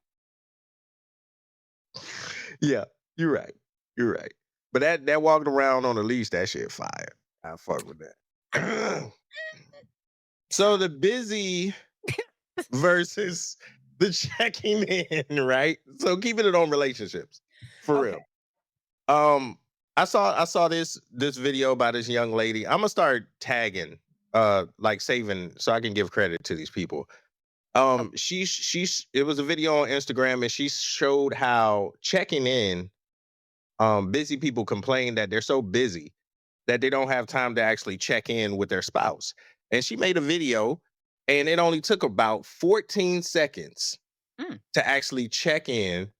Yeah, you're right. You're right. But that walking around on a leash, that shit fire. I fuck with that. So the busy versus the checking in, right? So keeping it on relationships. For Okay. real. Um I saw this video by this young lady. I'm gonna start tagging like saving so I can give credit to these people. Oh, She's it was a video on Instagram and she showed how checking in busy people complain that they're so busy that they don't have time to actually check in with their spouse. And she made a video and it only took about 14 seconds mm, to actually check in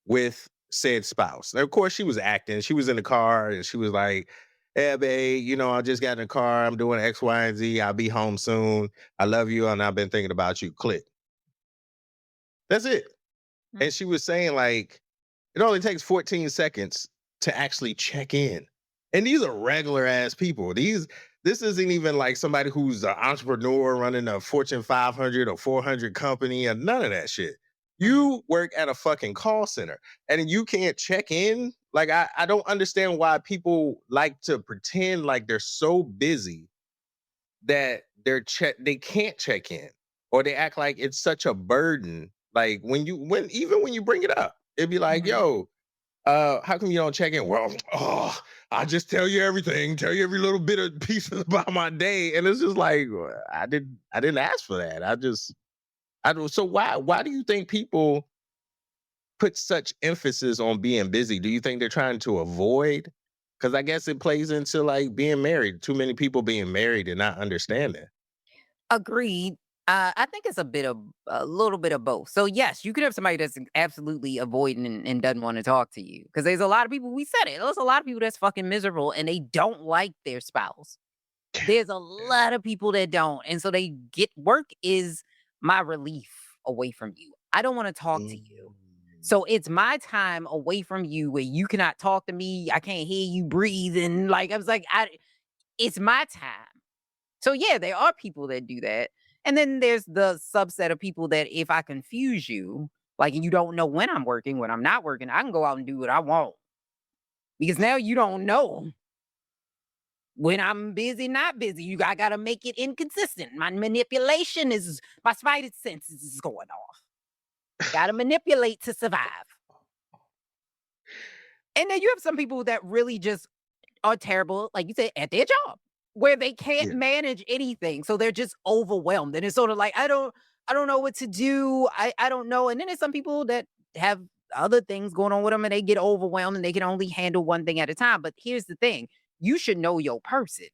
with said spouse. Now, of course, she was acting. She was in the car and she was like, "Hey, babe, I just got in the car. I'm doing X, Y, and Z. I'll be home soon. I love you. And I've been thinking about you." Click. That's it. mm, And she was saying, like, it only takes 14 seconds to actually check in. And these are regular ass people. This isn't even like somebody who's an entrepreneur running a Fortune 500 or 400 company or none of that shit. mhm. You work at a fucking call center and you can't check in. Like I don't understand why people like to pretend like they're so busy that they can't check in or they act like it's such a burden. Like when you bring it up, it'd be like, Mhm. yo, how come you don't check in? Well, I just tell you everything, tell you every little bit of pieces about my day. And it's just like, I didn't ask for that. I don't so why do you think people put such emphasis on being busy? Do you think they're trying to avoid? Because I guess it plays into like being married. Too many people being married and not understanding. Agreed. I think it's a little bit of both. So yes, you could have somebody that's absolutely avoiding and doesn't want to talk to you because there's a lot of people. We said it. There's a lot of people that's fucking miserable and they don't like their spouse. There's a lot of people that don't, and so they get work is my relief away from you. I don't want to talk to you. Mm. So it's my time away from you where you cannot talk to me. I can't hear you breathing. Like I was like, it's my time So yeah, there are people that do that. And then there's the subset of people that if I confuse you, like you don't know when I'm working, when I'm not working, I can go out and do what I want. Because now you don't know when I'm busy, not busy. I gotta make it inconsistent. My manipulation is my spidey senses is going off. Gotta manipulate to survive. And then you have some people that really just are terrible, like you said, at their job, where they can't Yeah. manage anything. So they're just overwhelmed. And it's sort of like, I don't know what to do. I don't know. And then there's some people that have other things going on with them and they get overwhelmed and they can only handle one thing at a time. But here's the thing. You should know your person.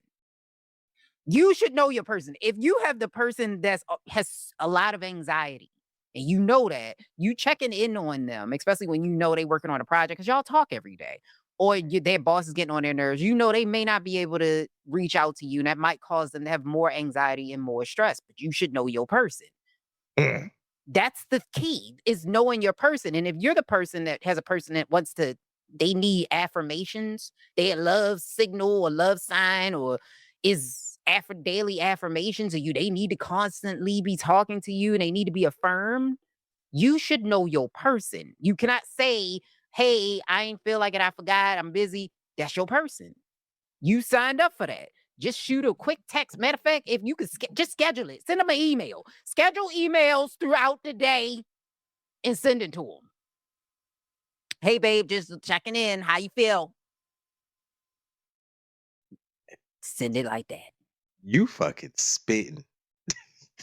You should know your person. If you have the person that's has a lot of anxiety and you know that, you checking in on them, especially when you know they working on a project because y'all talk every day, or their boss is getting on their nerves. You know they may not be able to reach out to you, and that might cause them to have more anxiety and more stress. But you should know your person. Mm. That's the key is knowing your person. And if you're the person that has a person that wants to, they need affirmations, their love signal or love sign or is daily affirmations or they need to constantly be talking to you and they need to be affirmed. You should know your person. You cannot say, hey, I ain't feel like it. I forgot. I'm busy. That's your person. You signed up for that. Just shoot a quick text. Matter of fact, if you could just schedule it, send them an email. Schedule emails throughout the day and send it to them. Hey, babe, just checking in. How you feel? Send it like that. You fucking spitting.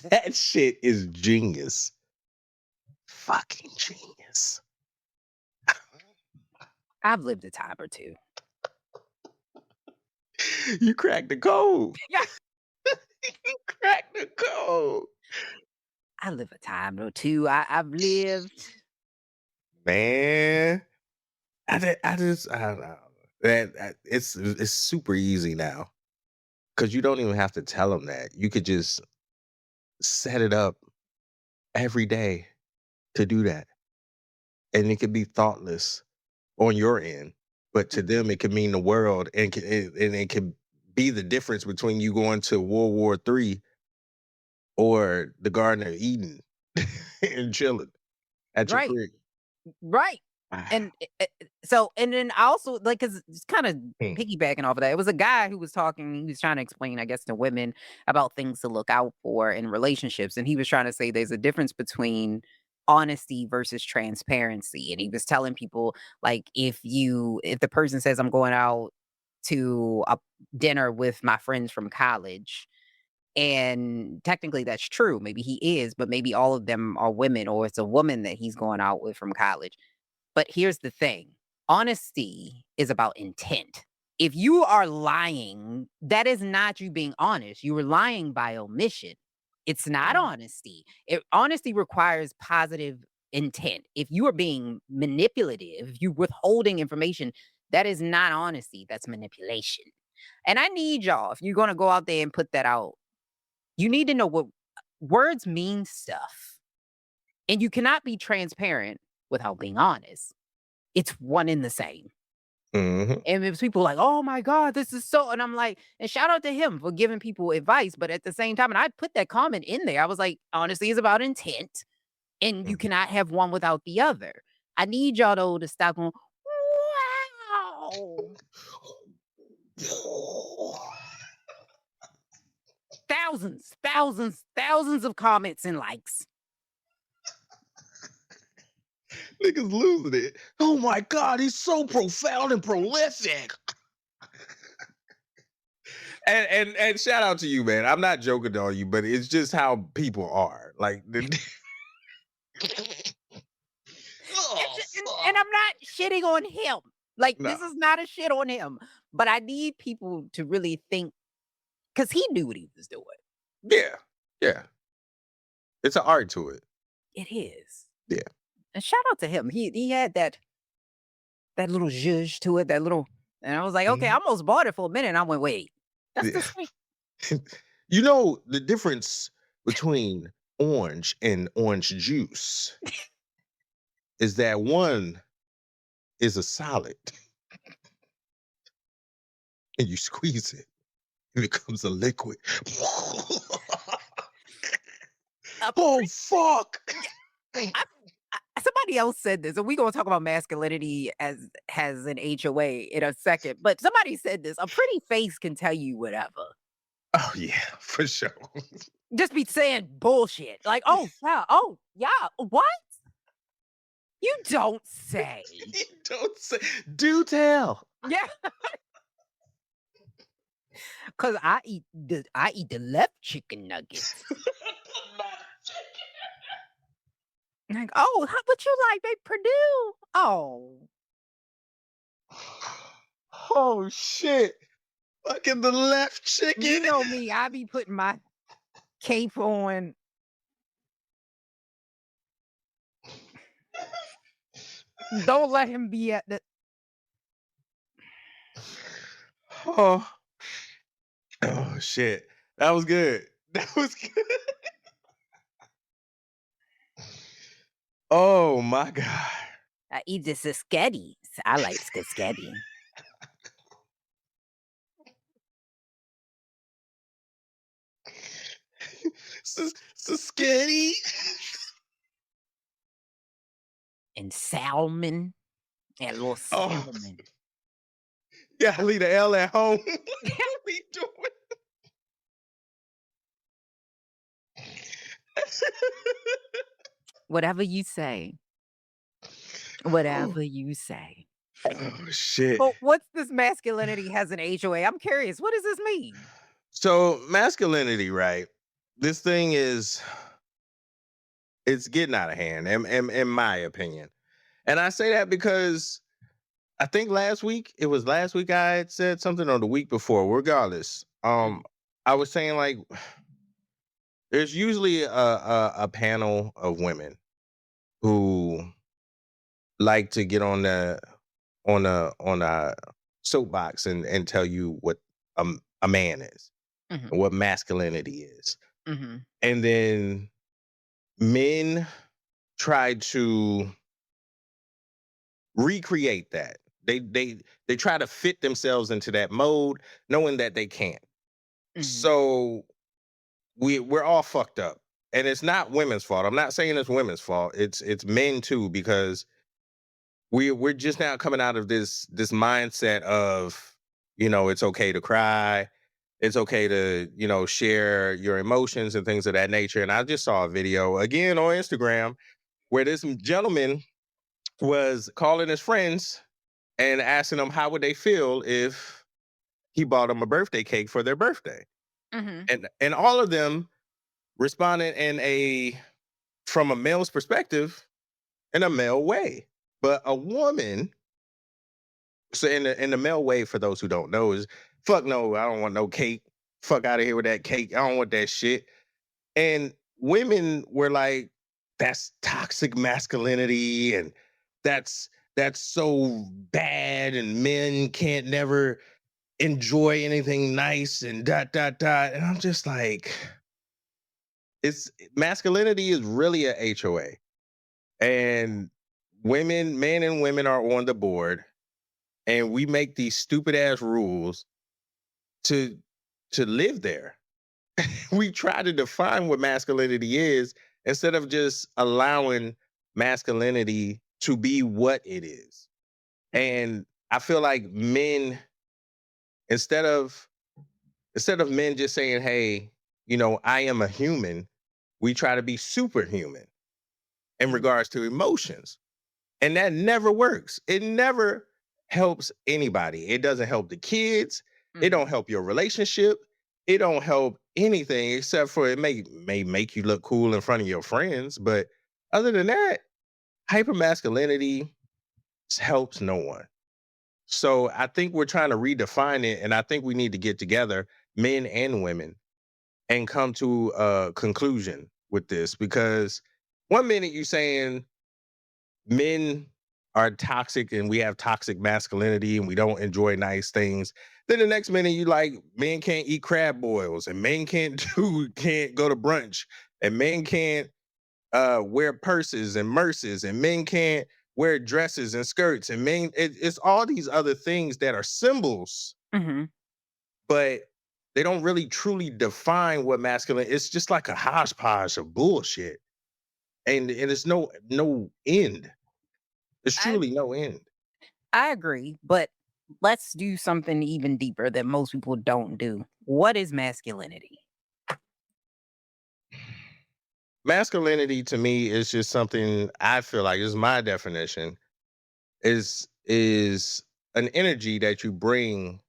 That shit is genius. Fucking genius. I've lived a time or two. You cracked the code. Yeah, You cracked the code. I live a time or two. I've lived. Man. I don't know. It's super easy now because you don't even have to tell them that. You could just set it up every day to do that, and it could be thoughtless on your end, but to them it could mean the world, and it could be the difference between you going to World War III or the Garden of Eden and chilling at your Right, crib. right. Ah, And so, and then I also like, cause it's kind of hmm, piggybacking off of that. It was a guy who was talking, he was trying to explain, I guess, to women about things to look out for in relationships. And he was trying to say there's a difference between honesty versus transparency. And he was telling people, like, if the person says, I'm going out to a dinner with my friends from college, and technically that's true. Maybe he is, but maybe all of them are women, or it's a woman that he's going out with from college. But here's the thing, honesty is about intent. If you are lying, that is not you being honest. You were lying by omission. It's not mm, honesty. Honesty requires positive intent. If you are being manipulative, if you withholding information, that is not honesty. That's manipulation. And I need y'all, if you're going to go out there and put that out, you need to know what words mean stuff. And you cannot be transparent without being honest. It's one and the same. mhm. And it's people like, "Oh my god, this is so," and I'm like, and shout out to him for giving people advice, but at the same time, and I put that comment in there. I was like, "Honesty is about intent, and you Mhm. cannot have one without the other." I need y'all though to stop going, "Wow." Thousands, thousands, thousands of comments and likes. Niggas losing it. Oh my god, he's so profound and prolific. And shout out to you, man. I'm not joking on you, but it's just how people are. Like oh And fuck. I'm not shitting on him. Like, No. this is not a shit on him, but I need people to really think because he knew what he was doing. Yeah. Yeah. It's an art to it. It is. Yeah. And shout out to him. He had that little zhuzh to it, that little, and I was like, "Okay," I Mhm. almost bought it for a minute, and I went, "Wait, that's the Yeah. same." You know the difference between orange and orange juice is that one is a solid and you squeeze it It becomes a liquid. A Oh, fuck. yeah, somebody else said this, and we gonna talk about masculinity as has an HOA in a second. But somebody said this: a pretty face can tell you whatever. Oh, yeah, for sure. Just be saying bullshit, like, oh yeah, what? You don't say. You don't say. Do tell. Yeah, cause I eat the left chicken nuggets. Like, oh, what you like, babe? Purdue? Oh, Oh, shit. Fucking the left you chicken. know me. I be putting my cape on. Don't let him be at the. Oh, oh, shit. That was good. That was good. Oh, my God. I eat the sketties. I like sketty. So skinny. And salmon. And a little Oh, salmon. yeah, leave the L at home. What we doing? Whatever you say. Oh, Whatever you say. oh, shit. But what's this masculinity has an HOA? I'm curious. What does this mean? So masculinity, right? This thing is it's getting out of hand, in my opinion. And I say that because I think last week I had said something or the week before, regardless. Mhm, I was saying like there's usually a panel of women who like to get on a soapbox and tell you what a man is mhm, and what masculinity is. mhm, And then men try to recreate that. They try to fit themselves into that mode, knowing that they can't. mhm, So we're all fucked up. And it's not women's fault. I'm not saying it's women's fault. It's men too, because we're just now coming out of this mindset of, it's okay to cry. It's okay to, share your emotions and things of that nature. And I just saw a video again on Instagram where this gentleman was calling his friends and asking them how would they feel if he bought them a birthday cake for their birthday. mhm, And all of them responded in a from a male's perspective in a male way. But a woman, so in the male way, for those who don't know, is fuck no, I don't want no cake. Fuck out of here with that cake. I don't want that shit. And women were like, that's toxic masculinity, and that's that's so bad, and men can't never enjoy anything nice and dot dot dot. And I'm just like, it's masculinity is really a HOA. And men and women are on the board, and we make these stupid ass rules to live there. We try to define what masculinity is instead of just allowing masculinity to be what it is. mhm, And I feel like men, instead of men just saying, hey, I am a human, we try to be superhuman in mhm, regards to emotions. And that never works. It never helps anybody. It doesn't help the kids. It mhm, don't help your relationship. It don't help anything except for it may make you look cool in front of your friends. But other than that, hypermasculinity helps no one. So I think we're trying to redefine it. And I think we need to get together, men and women, and come to a conclusion with this. Because one minute you're saying men are toxic and we have toxic masculinity and we don't enjoy nice things. Then the next minute you like men can't eat crab boils and men can't go to brunch and men can't wear purses and merces and men can't wear dresses and skirts and it's all these other things that are symbols, mhm, but they don't really truly define what masculine. It's just like a hodgepodge of bullshit, and it's no end. There's I truly no end. I agree, but let's do something even deeper that most people don't do. What is masculinity? Masculinity to me is just something I feel like is my definition is an energy that you bring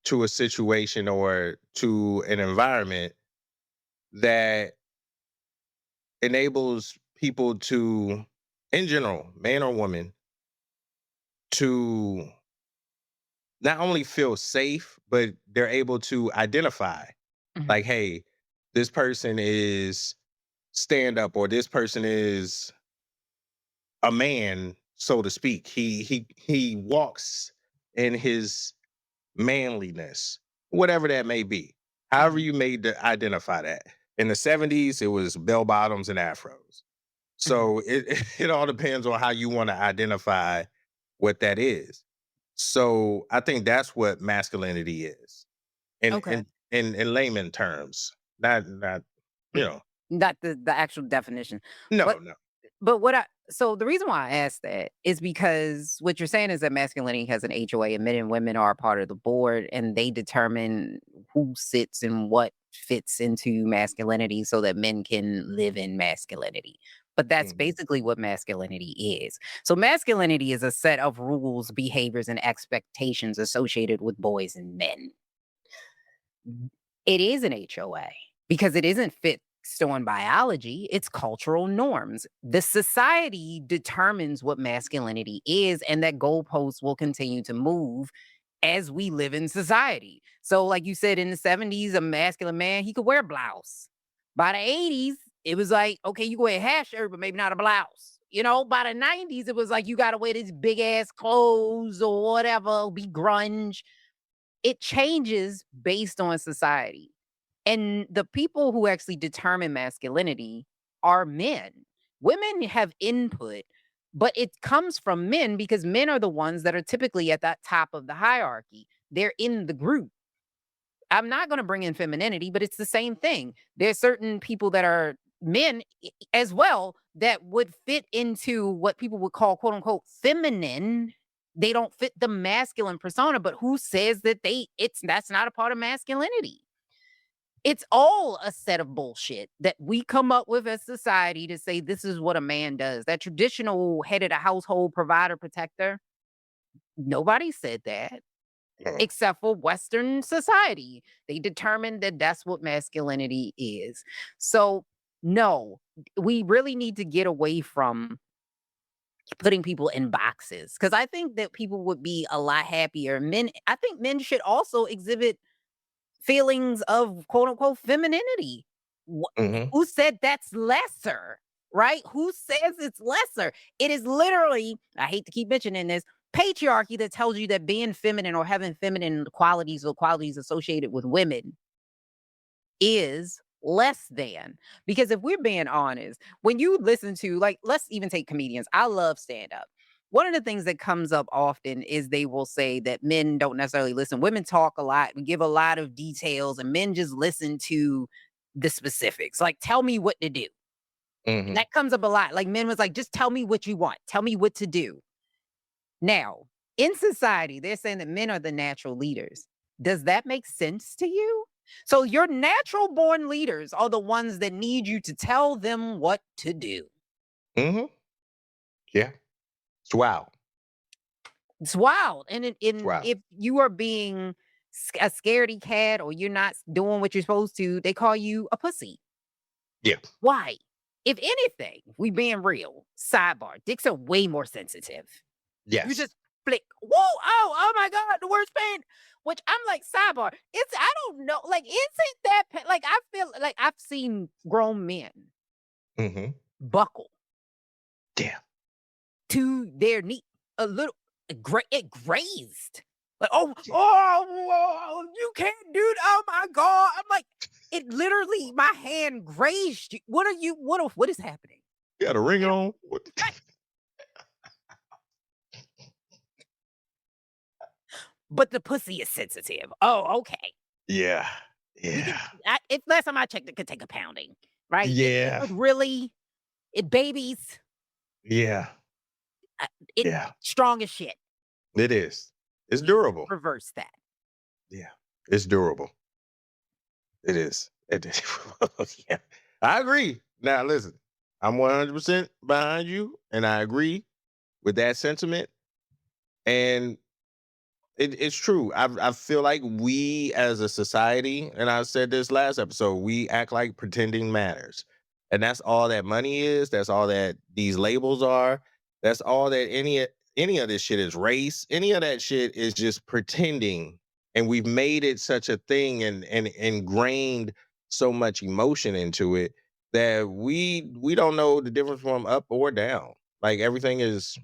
to a situation or to an environment that enables people to, in general, man or woman, to not only feel safe, but they're able to identify Mhm, like, hey, this person is stand up or this person is a man, so to speak. He walks in his manliness, whatever that may be. However mhm, you made to identify that. In the 70s, it was bell bottoms and afros. mhm. So it all depends on how you want to identify what that is. So I think that's what masculinity is in Okay. in layman terms. Not you know, Not the actual definition. But no. what I so the reason why I asked that is because what you're saying is that masculinity has an HOA and men and women are a part of the board and they determine who sits and what fits into masculinity so that men can live in masculinity. But that's Mhm, basically what masculinity is. So masculinity is a set of rules, behaviors, and expectations associated with boys and men. It is an HOA because it isn't fixed on biology, it's cultural norms. The society determines what masculinity is, and that goalposts will continue to move as we live in society. So, like you said, in the 70s, a masculine man, he could wear a blouse. By the 80s, it was like, okay, you can wear a half shirt, but maybe not a blouse. You know, by the 90s, it was like you gotta wear these big ass clothes or whatever, be grunge. It changes based on society. And the people who actually determine masculinity are men. Women have input, but it comes from men because men are the ones that are typically at that top of the hierarchy. They're in the group. I'm not going to bring in femininity, but it's the same thing. There's certain people that are men as well that would fit into what people would call quote unquote feminine. They don't fit the masculine persona, but who says that it's that's not a part of masculinity? It's all a set of bullshit that we come up with as society to say this is what a man does. That traditional head of the household provider protector, nobody said that mhm, except for Western society. They determined that that's what masculinity is. So, no, we really need to get away from putting people in boxes because I think that people would be a lot happier. I think men should also exhibit feelings of quote unquote femininity. mhm, Who said that's lesser? Right? Who says it's lesser? It is literally, I hate to keep mentioning this, patriarchy that tells you that being feminine or having feminine qualities or qualities associated with women is less than. Because if we're being honest, when you listen to, like, let's even take comedians, I love stand up. One of the things that comes up often is they will say that men don't necessarily listen. Women talk a lot, we give a lot of details, and men just listen to the specifics. Like, tell me what to do. mhm, That comes up a lot. Like, men was like, just tell me what you want, tell me what to do. Now, in society, they're saying that men are the natural leaders. Does that make sense to you? So, your natural born leaders are the ones that need you to tell them what to do. mhm. Yeah, it's wild. It's wild. It's And wild. if you are being a scaredy cat or you're not doing what you're supposed to, they call you a pussy. Yeah. Why? If anything, we being real, sidebar, dicks are way more sensitive. You Yes. just flick. Whoa! Oh my God! The worst pain. Which I'm like sidebar. It's I don't know. Like, isn't that like I feel like I've seen grown men Mhm. buckle Yeah. to their knee a little. It grazed. Like Yeah. you can't do it. Oh my God! I'm like it literally. My hand grazed you. What are you? What is happening? You got a ring You know, on? What? right. But the pussy is sensitive. Oh, okay. Yeah. We could Yeah. if last time I checked, it could take a pounding, right? Yeah. But really, babies, Yeah. uh, it Yeah. strong as shit. It is. It's We need to durable. reverse that. Yeah. It's durable. It is. It is. Yeah. I agree. Now listen, I'm 100% behind you, and I agree with that sentiment. And it's true. I feel like we as a society, and I said this last episode, we act like pretending matters. And that's all that money is. That's all that these labels are. That's all that any of this shit is. Race. Any of that shit is just pretending. And we've made it such a thing and ingrained so much emotion into it that we don't know the difference from up or down. Like everything is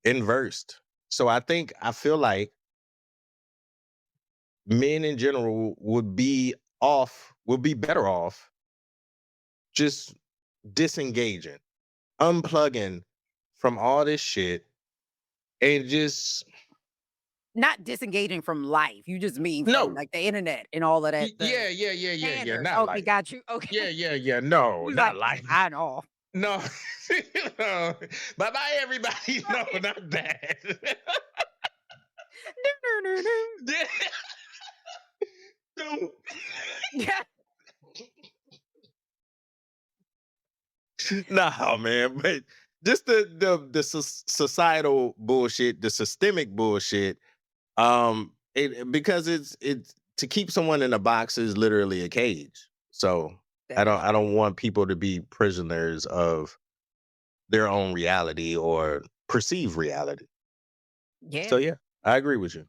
inversed. So I feel like men in general would be better off just disengaging, unplugging from all this shit and just Not disengaging from life. You just mean from no. like the internet and all of that. The Yeah, standards. not Okay, life. got you. Okay. Yeah. No, He's not like, life. I know. No. No. Bye-bye, everybody. No, Right. not that. No. Yeah. Nah, man, but just the societal bullshit, the systemic bullshit. Because it's to keep someone in a box is literally a cage. So That is I don't want people to be prisoners of their own reality or perceived reality. yeah. So yeah, I agree with you.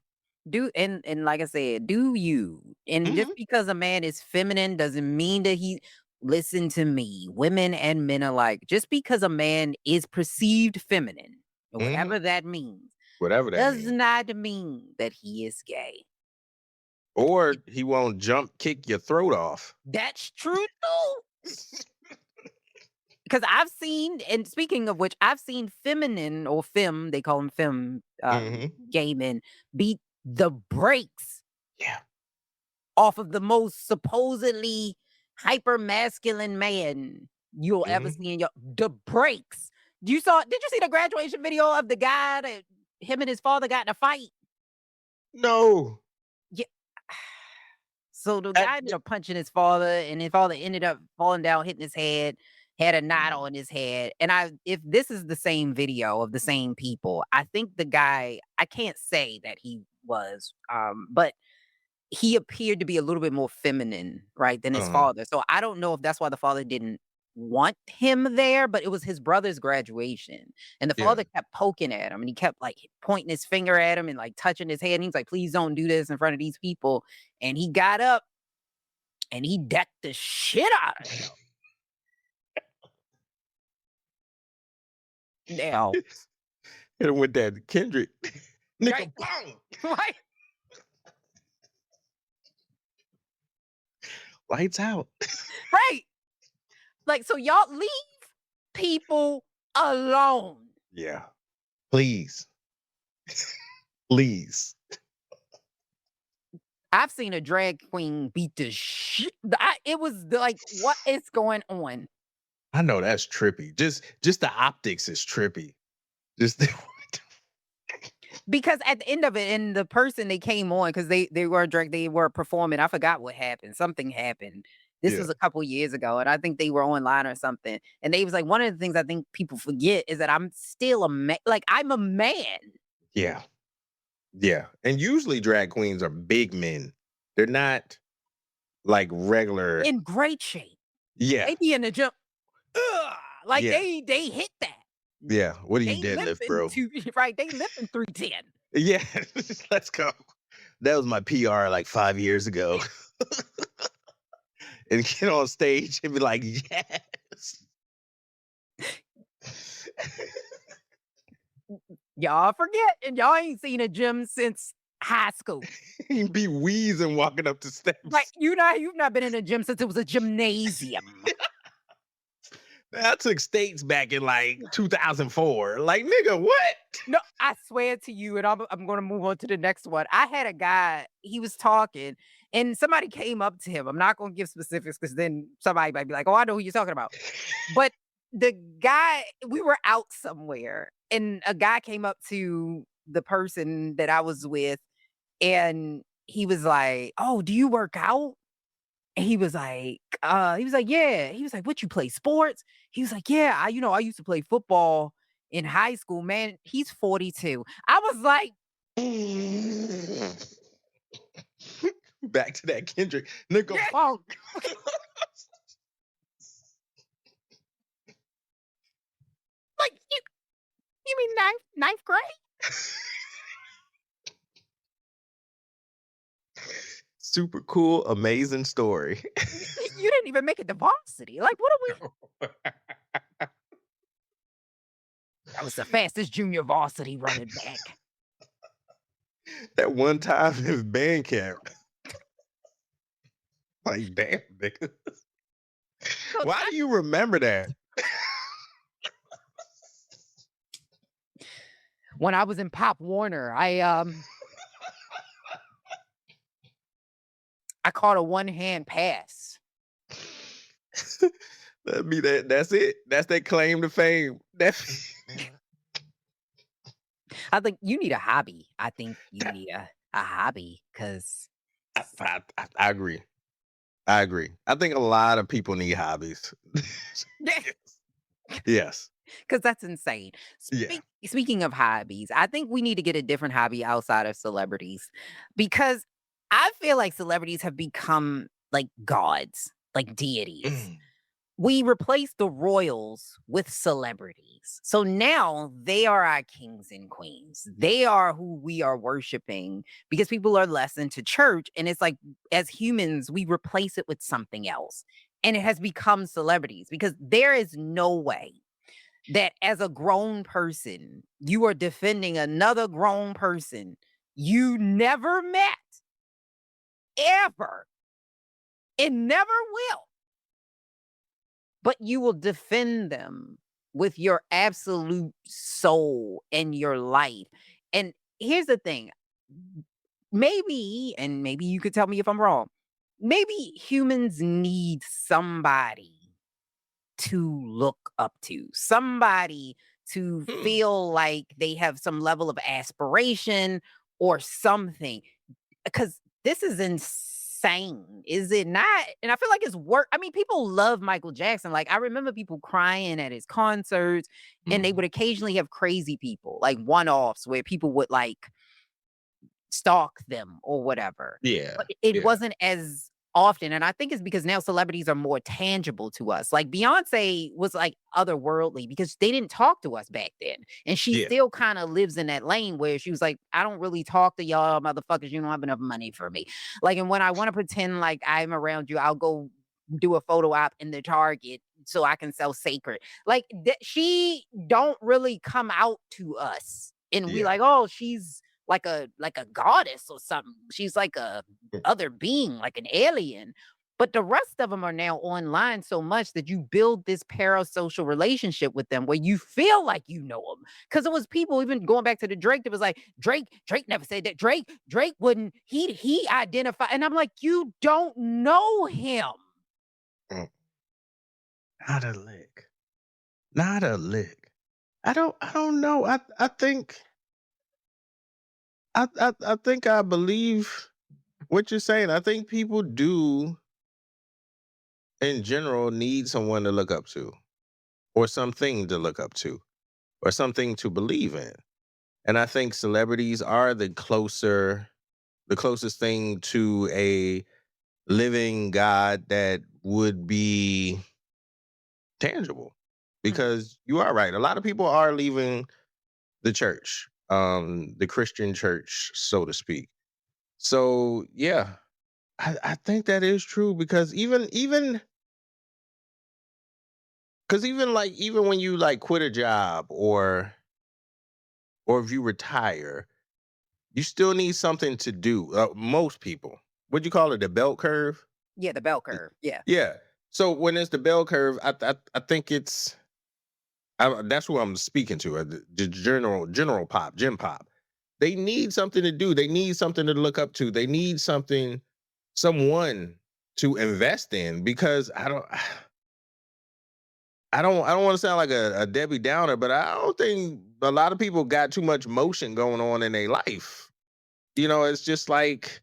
Do and like I said, do you. And just Mhm. because a man is feminine doesn't mean that he listen to me. Women and men alike. Just because a man is perceived feminine, or Mhm. whatever that means, Whatever that does means. not mean that he is gay. Or he won't jump kick your throat off. That's true too. Because I've seen, and speaking of which, I've seen feminine or femme, they call them femme, Mhm. gay men beat the brakes Yeah. off of the most supposedly hyper masculine man you'll ever Mhm. see in your the brakes. Did you see the graduation video of the guy that him and his father got in a fight? No. Yeah. So the At guy ended up punching his father, and his father ended up falling down, hitting his head, had a knot Mm. on his head. And if this is the same video of the same people, I think the guy, I can't say that he was, but he appeared to be a little bit more feminine, right, than his Uh-huh. father. So I don't know if that's why the father didn't want him there, but it was his brother's graduation. And the Yeah. father kept poking at him and he kept like pointing his finger at him and like touching his head. And he's like, please don't do this in front of these people. And he got up and he decked the shit out of him. Now, Hit him with that Kendrick. right, Nigga bong. right, Lights out. right. Like, so y'all leave people alone. Yeah. Please. Please. I've seen a drag queen beat the shit. It was like, what is going on? I know that's trippy. Just the optics is trippy. Just the Because at the end of it, and the person they came on because they were drag, they were performing. I forgot what happened. Something happened. This Yeah. was a couple years ago, and I think they were online or something. And they was like, one of the things I think people forget is that I'm still a man. Like I'm a man Yeah. Yeah. And usually drag queens are big men. They're not like regular. in great shape. Yeah. They be in the gym. Ugh, like Yeah. they hit that. Yeah. What do you They deadlift, lifting bro? to right. They lifting 310. Yeah. Let's go. That was my PR like 5 years ago. And get on stage and be like, yes. Y'all forget, and y'all ain't seen a gym since high school. He'd be wheezing walking up the Right, steps. you've not been in a gym since it was a gymnasium. I took states back in like 2004. Like, nigga, what? No, I swear to you, and I'm gonna move on to the next one. I had a guy, he was talking, and somebody came up to him. I'm not gonna give specifics because then somebody might be like, "Oh, I know who you're talking about." But the guy, we were out somewhere, and a guy came up to the person that I was with, and he was like, "Oh, do you work out?" And he was like, "Yeah." He was like, "What, you play sports?" He was like, "Yeah, I used to play football in high school, man." He's 42. I was like, Back to that Kendrick nigga "Yeah, funk. like you mean ninth grade? Super cool, amazing story. You didn't even make it to varsity. Like, what are we?" I was the fastest junior varsity running back. That one time in band camp. Like, damn, nigga. So Why do you remember that? when I was in Pop Warner, I caught a one-hand pass. That's it. That's that claim to fame. I think you need a hobby. I think you need a hobby because I agree. I agree. I think a lot of people need hobbies. Yes. because that's insane. Yeah. Speaking of hobbies, I think we need to get a different hobby outside of celebrities because I feel like celebrities have become like gods, like deities. Mm. We replaced the royals with celebrities. So now they are our kings and queens. They are who we are worshiping because people are less into church. And it's like, as humans, we replace it with something else. And it has become celebrities because there is no way that as a grown person, you are defending another grown person you never met ever and never will, but you will defend them with your absolute soul and your life. And here's the thing, maybe, and maybe you could tell me if I'm wrong, maybe humans need somebody to look up to, somebody to Hmm. feel like they have some level of aspiration or something. Because this is insane, is it not? And I feel like it's work. I mean, people love Michael Jackson. Like, I remember people crying at his concerts, and they Mhm. would occasionally have crazy people, like one offs where people would like stalk them or whatever. Yeah. But it Yeah. wasn't as often, and I think it's because now celebrities are more tangible to us. Like, Beyonce was, like, otherworldly because they didn't talk to us back then, and she Yeah. still kinda lives in that lane where she was like, "I don't really talk to y'all motherfuckers, you don't have enough money for me." Like, and when I wanna pretend like I'm around you, I'll go do a photo op in the Target so I can sell Sacred. Like, she don't really come out to us, and we Yeah. like, "Oh, she's like a goddess or something. She's like a other being, like an alien." But the rest of them are now online so much that you build this parasocial relationship with them where you feel like you know them. Because it was people even going back to the Drake that was like, Drake never said that. Drake wouldn't, he identify. And I'm like, you don't know him. Mm. Not a lick. Not a lick. I don't know. I think I believe what you're saying. I think people do in general need someone to look up to, or something to look up to, or something to believe in. And I think celebrities are the closest thing to a living God that would be tangible. Mhm. Because you are right. A lot of people are leaving the church, the Christian church, so to speak. So yeah, I think that is true because even when you like quit a job or if you retire, you still need something to do. Most people, what you call it, the belt curve? Yeah, the bell curve. Yeah. Yeah. So when it's the bell curve, I think that's who I'm speaking to. The general pop, Gen pop. They need something to do. They need something to look up to. They need someone to invest in because I don't want to sound like a Debbie Downer, but I don't think a lot of people got too much motion going on in their life. It's just like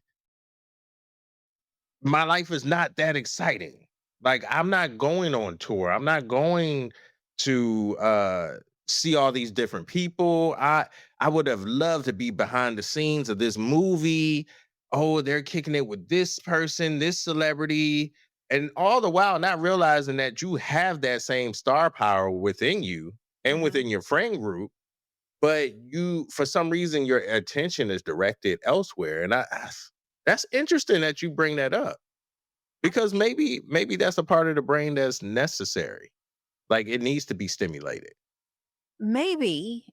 my life is not that exciting. Like I'm not going on tour. I'm not going to see all these different people. I would have loved to be behind the scenes of this movie. Oh, they're kicking it with this person, this celebrity, and all the while not realizing that you have that same star power within you and Mhm. within your friend group, but you for some reason your attention is directed elsewhere. And that's interesting that you bring that up because maybe that's a part of the brain that's necessary. Like it needs to be stimulated. Maybe,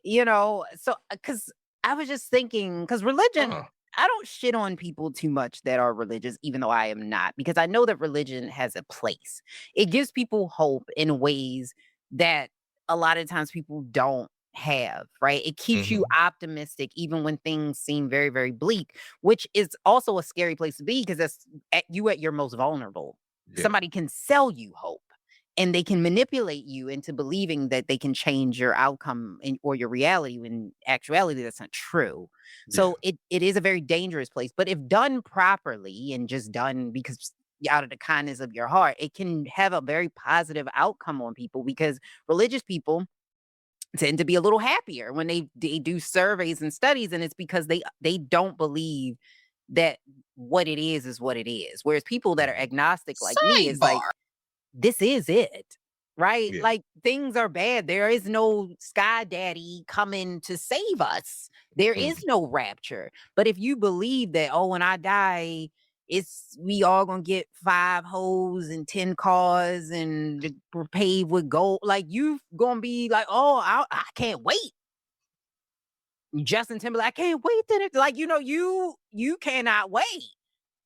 so because I was just thinking, because religion, Uh, I don't shit on people too much that are religious, even though I am not, because I know that religion has a place. It gives people hope in ways that a lot of times people don't have, right? It keeps you mhm. optimistic even when things seem very, very bleak, which is also a scary place to be because that's at your most vulnerable. Yeah. Somebody can sell you hope and they can manipulate you into believing that they can change your outcome or your reality when in actuality that's not true. Yeah. So it is a very dangerous place, but if done properly and just done because out of the kindness of your heart, it can have a very positive outcome on people because religious people tend to be a little happier when they do surveys and studies, and it's because they don't believe that what it is what it is, whereas people that are Mhm. agnostic like me is like, this is it, right? Yeah. Like, things are bad. There is no sky daddy coming to save us. There is Mhm. no rapture. But if you believe that, oh, when I die, we all gonna get 5 hoes and 10 cars and we're paved with gold. Like you gonna be like, oh, I can't wait. Justin Timberlake, I can't wait. Like, you cannot wait.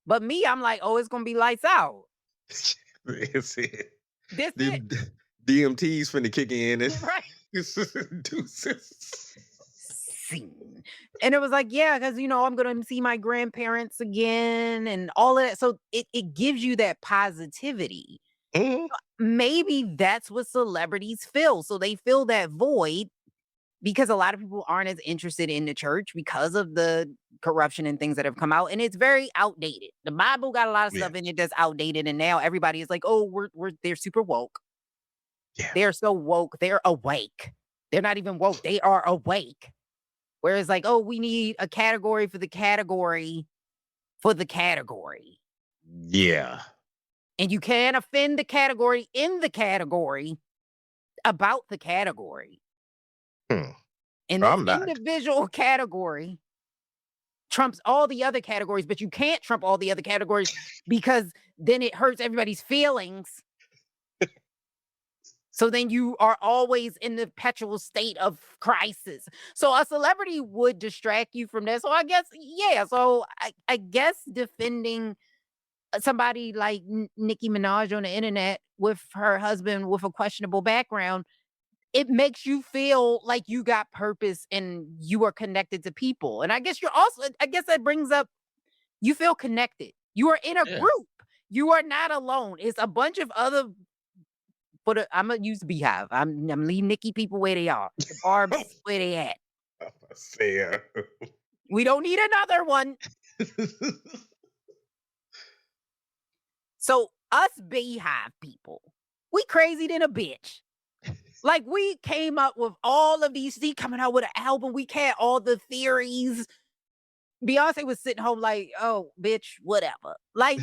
But me, I'm like, oh, it's gonna be lights out. It's it. This it. Them DMT's finna kick in and Right. deuces. Scene. And it was like, yeah, because I'm gonna see my grandparents again and all of that. So it gives you that positivity. Mhm. Maybe that's what celebrities feel. So they fill that void because a lot of people aren't as interested in the church because of the corruption and things that have come out. And it's very outdated. The Bible got a lot of Yeah. stuff in it that's outdated. And now everybody is like, oh, they're super woke. Yeah. They're so woke, they're awake. They're not even woke, they are awake. Whereas like, "Oh, we need a category for the category for the category." Yeah. And you can't offend the category in the category about the category. Hmm. And this I'm not. individual category trumps all the other categories, but you can't trump all the other categories because then it hurts everybody's feelings. So then you are always in the perpetual state of crisis. So a celebrity would distract you from that. So I guess, yeah. So I guess defending somebody like Nicki Minaj on the internet with her husband with a questionable background, it makes you feel like you got purpose and you are connected to people. And I guess I guess that brings up, you feel connected. You are in a Yeah. group. You are not alone. It's a bunch of other, but I'm gonna use Beehive. I'm leaving Nicki people where they are. The Barb's where they at. Fair. We don't need another one. So us Beehive people, we crazy than a bitch. Like we came up with all of these. See, coming out with an album, we had all the theories. Beyonce was sitting home like, oh, bitch, whatever. Like,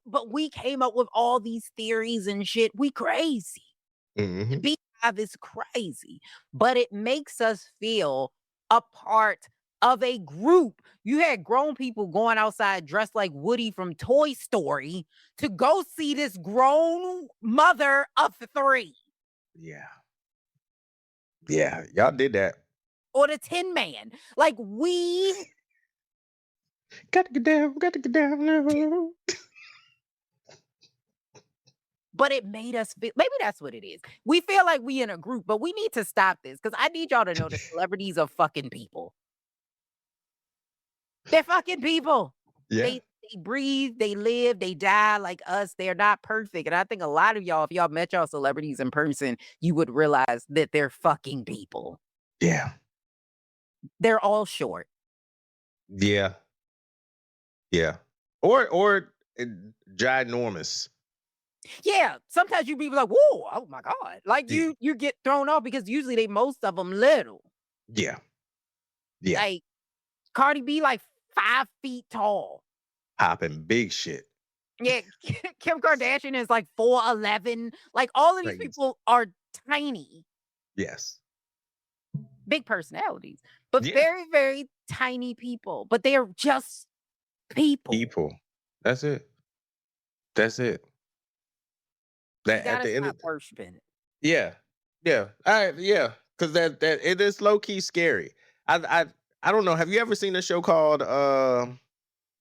but we came up with all these theories and shit. We crazy. Mhm. Beehive is crazy, but it makes us feel a part of a group. You had grown people going outside dressed like Woody from Toy Story to go see this grown mother of three Yeah. Yeah. Y'all did that. or the Tin Man. Like we Got to get down. Got to get down now. but it made us feel maybe that's what it is. We feel like we in a group, but we need to stop this because I need y'all to know that celebrities are fucking people. They're fucking people. Yeah. They breathe, they live, they die like us. They're not perfect. And I think a lot of y'all, if y'all met y'all celebrities in person, you would realize that they're fucking people. Yeah. They're all short. Yeah. Yeah. Or ginormous. Yeah, sometimes you be like, "Whoa, oh my god!" Like Yeah. you get thrown off because usually most of them little. Yeah. Yeah. Like Cardi B, like 5 feet tall. Popping big shit. Yeah, Kim Kardashian is like 4'11". Like all of these Crazy. people are tiny, Yes. big personalities, but Yeah. very, very tiny people. But they are just people. People. That's it. That's it. We That at gotta the end stop of worshiping it. yeah. Yeah. Yeah. Because that it is low key scary. I I don't know. Have you ever seen a show called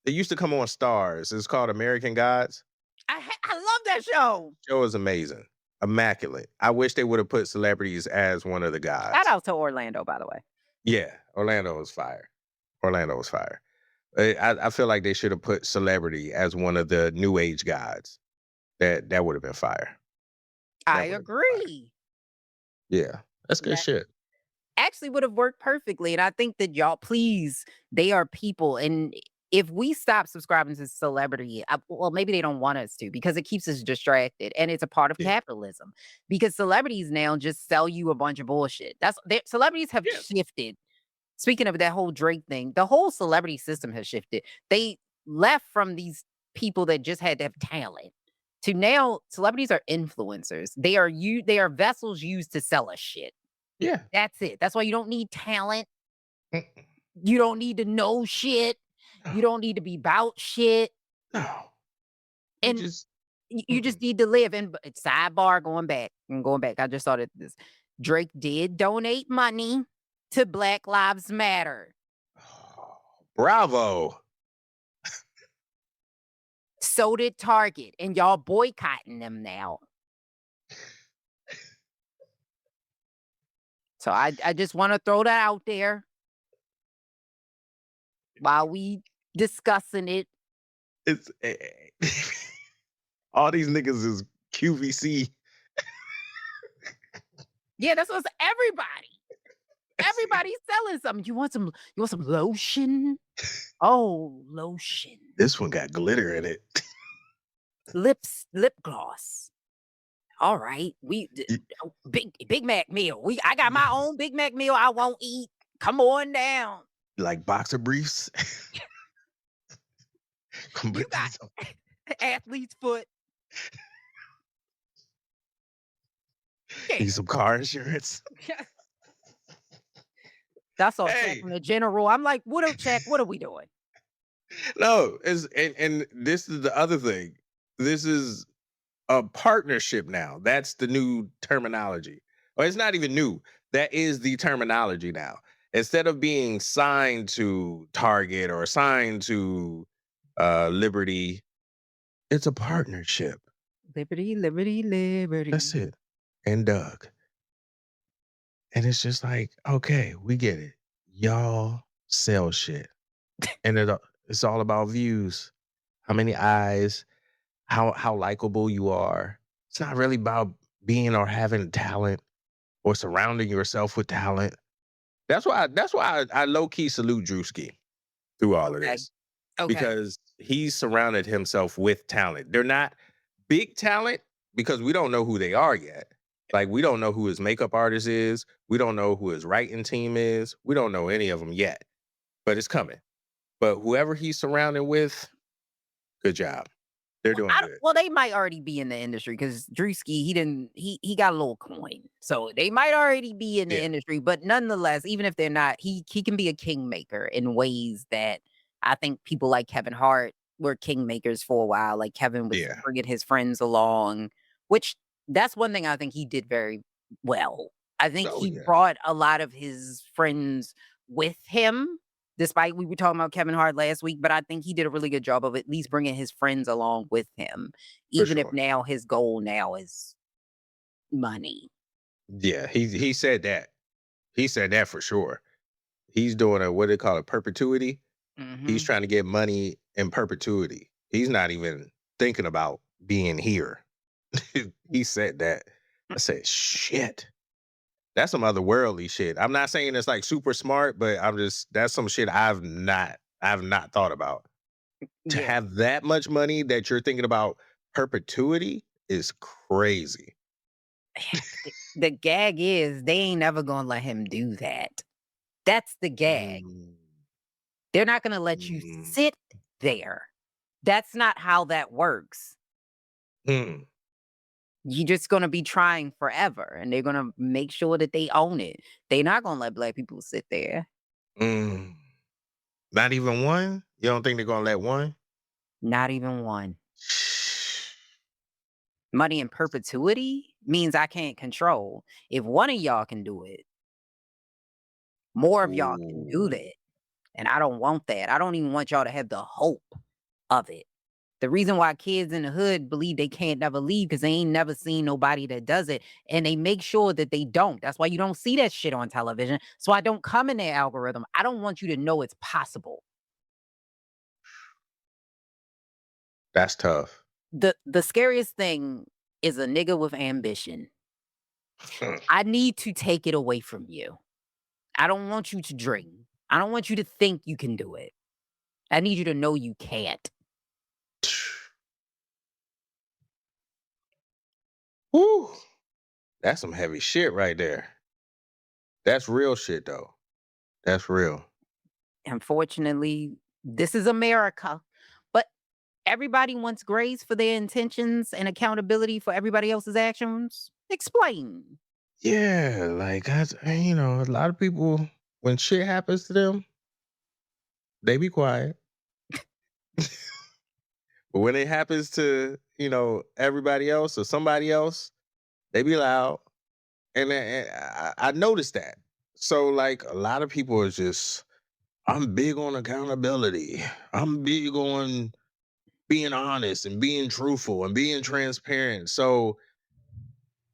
it used to come on Stars. It's called American Gods. I love that show. Show is amazing. Immaculate. I wish they would have put celebrities as one of the Shout gods. out to Orlando, by the way. Yeah. Orlando was fire. Orlando was fire. I feel like they should have put celebrity as one of the new age gods. That would have been fire. I That would have been fire. agree. Yeah. That's good That shit. actually would have worked perfectly. And I think that y'all, please, they are people. And if we stop subscribing to celebrity, well, maybe they don't want us to because it keeps us distracted and it's a part of Yeah. capitalism. Because celebrities now just sell you a bunch of bullshit. Celebrities have Yeah. shifted. Speaking of that whole Drake thing, the whole celebrity system has shifted. They left from these people that just had to have talent to now celebrities are influencers. They are vessels used to sell us shit. Yeah. That's it. That's why you don't need talent. Mm, You don't need to know shit. You no. don't need to be about shit. No. You And just you just mm-mm. need to live. And sidebar going back. I just thought of this. Drake did donate money to Black Lives Matter. Oh, bravo. So did Target. And y'all boycotting them now. So I just want to throw that out there while we discussing it. It's all these niggas is QVC. Yeah, that's what's everybody. Everybody's selling something. You want some lotion? Oh, lotion. This one got glitter in it. Lip gloss. All right. Big Mac meal. I got my own Big Mac meal I won't eat. Come on down. Like boxer briefs. You got athlete's foot. Need some car insurance. That's all Hey. check from the general. I'm like, what are we doing? No, and this is the other thing. This is a partnership now. That's the new terminology. Or it's not even new. That is the terminology now. Instead of being signed to Target or signed to Liberty, it's a partnership. Liberty, liberty, liberty. That's it. And Doug. And it's just like, okay, we get it. Y'all sell shit. And it's all about views. How many eyes, how likable you are. It's not really about being or having talent or surrounding yourself with talent. That's why I low key salute Drewski through all of Okay. this. Okay. Because he's surrounded himself with talent. They're not big talent because we don't know who they are yet. Like we don't know who his makeup artist is. We don't know who his writing team is. We don't know any of them yet. But it's coming. But whoever he's surrounded with, good job. They're doing good. Well, they might already be in the industry because Drewski, he got a little coin. So they might already be in the Yeah. industry, but nonetheless, even if they're not, he can be a kingmaker in ways that I think people like Kevin Hart were kingmakers for a while. Like Kevin was Yeah. bringing his friends along, which that's one thing I think he did very well. I think Oh, he yeah. brought a lot of his friends with him despite we were talking about Kevin Hart last week, but I think he did a really good job of at least bringing his friends along with him, For even if sure. now his goal now is money. Yeah, he said that. He said that for sure. He's doing a what they call a perpetuity. He's Mhm. trying to get money in perpetuity. He's not even thinking about being here. He said that. I said, shit. That's some otherworldly shit. I'm not saying it's like super smart, but that's some shit I've not thought about. To Yeah. have that much money that you're thinking about perpetuity is crazy. The gag is they ain't never gonna let him do that. That's the gag. Mm, They're not gonna let you mm, sit there. That's not how that works. mm, You're just gonna be trying forever, and they're gonna make sure that they own it. They're not gonna let black people sit there. mm. Not even one? You don't think they're gonna let one? Not even one. Money in perpetuity means I can't control. If one of y'all can do it, more of y'all can do Ooh. that. And I don't want that. I don't even want y'all to have the hope of it. The reason why kids in the hood believe they can't never leave because they ain't never seen nobody that does it. And they make sure that they don't. That's why you don't see that shit on television. So I don't come in their algorithm. I don't want you to know it's possible. That's tough. The scariest thing is a nigga with ambition. Hmm. I need to take it away from you. I don't want you to dream. I don't want you to think you can do it. I need you to know you can't. Woo. That's some heavy shit right there. That's real shit though. That's real. Unfortunately, this is America. But everybody wants grace for their intentions and accountability for everybody else's actions. Explain. Yeah, like a lot of people when shit happens to them, they be quiet. But when it happens to, everybody else or somebody else, they be loud. And I noticed that. So like a lot of people are just, I'm big on accountability. I'm big on being honest and being truthful and being transparent. So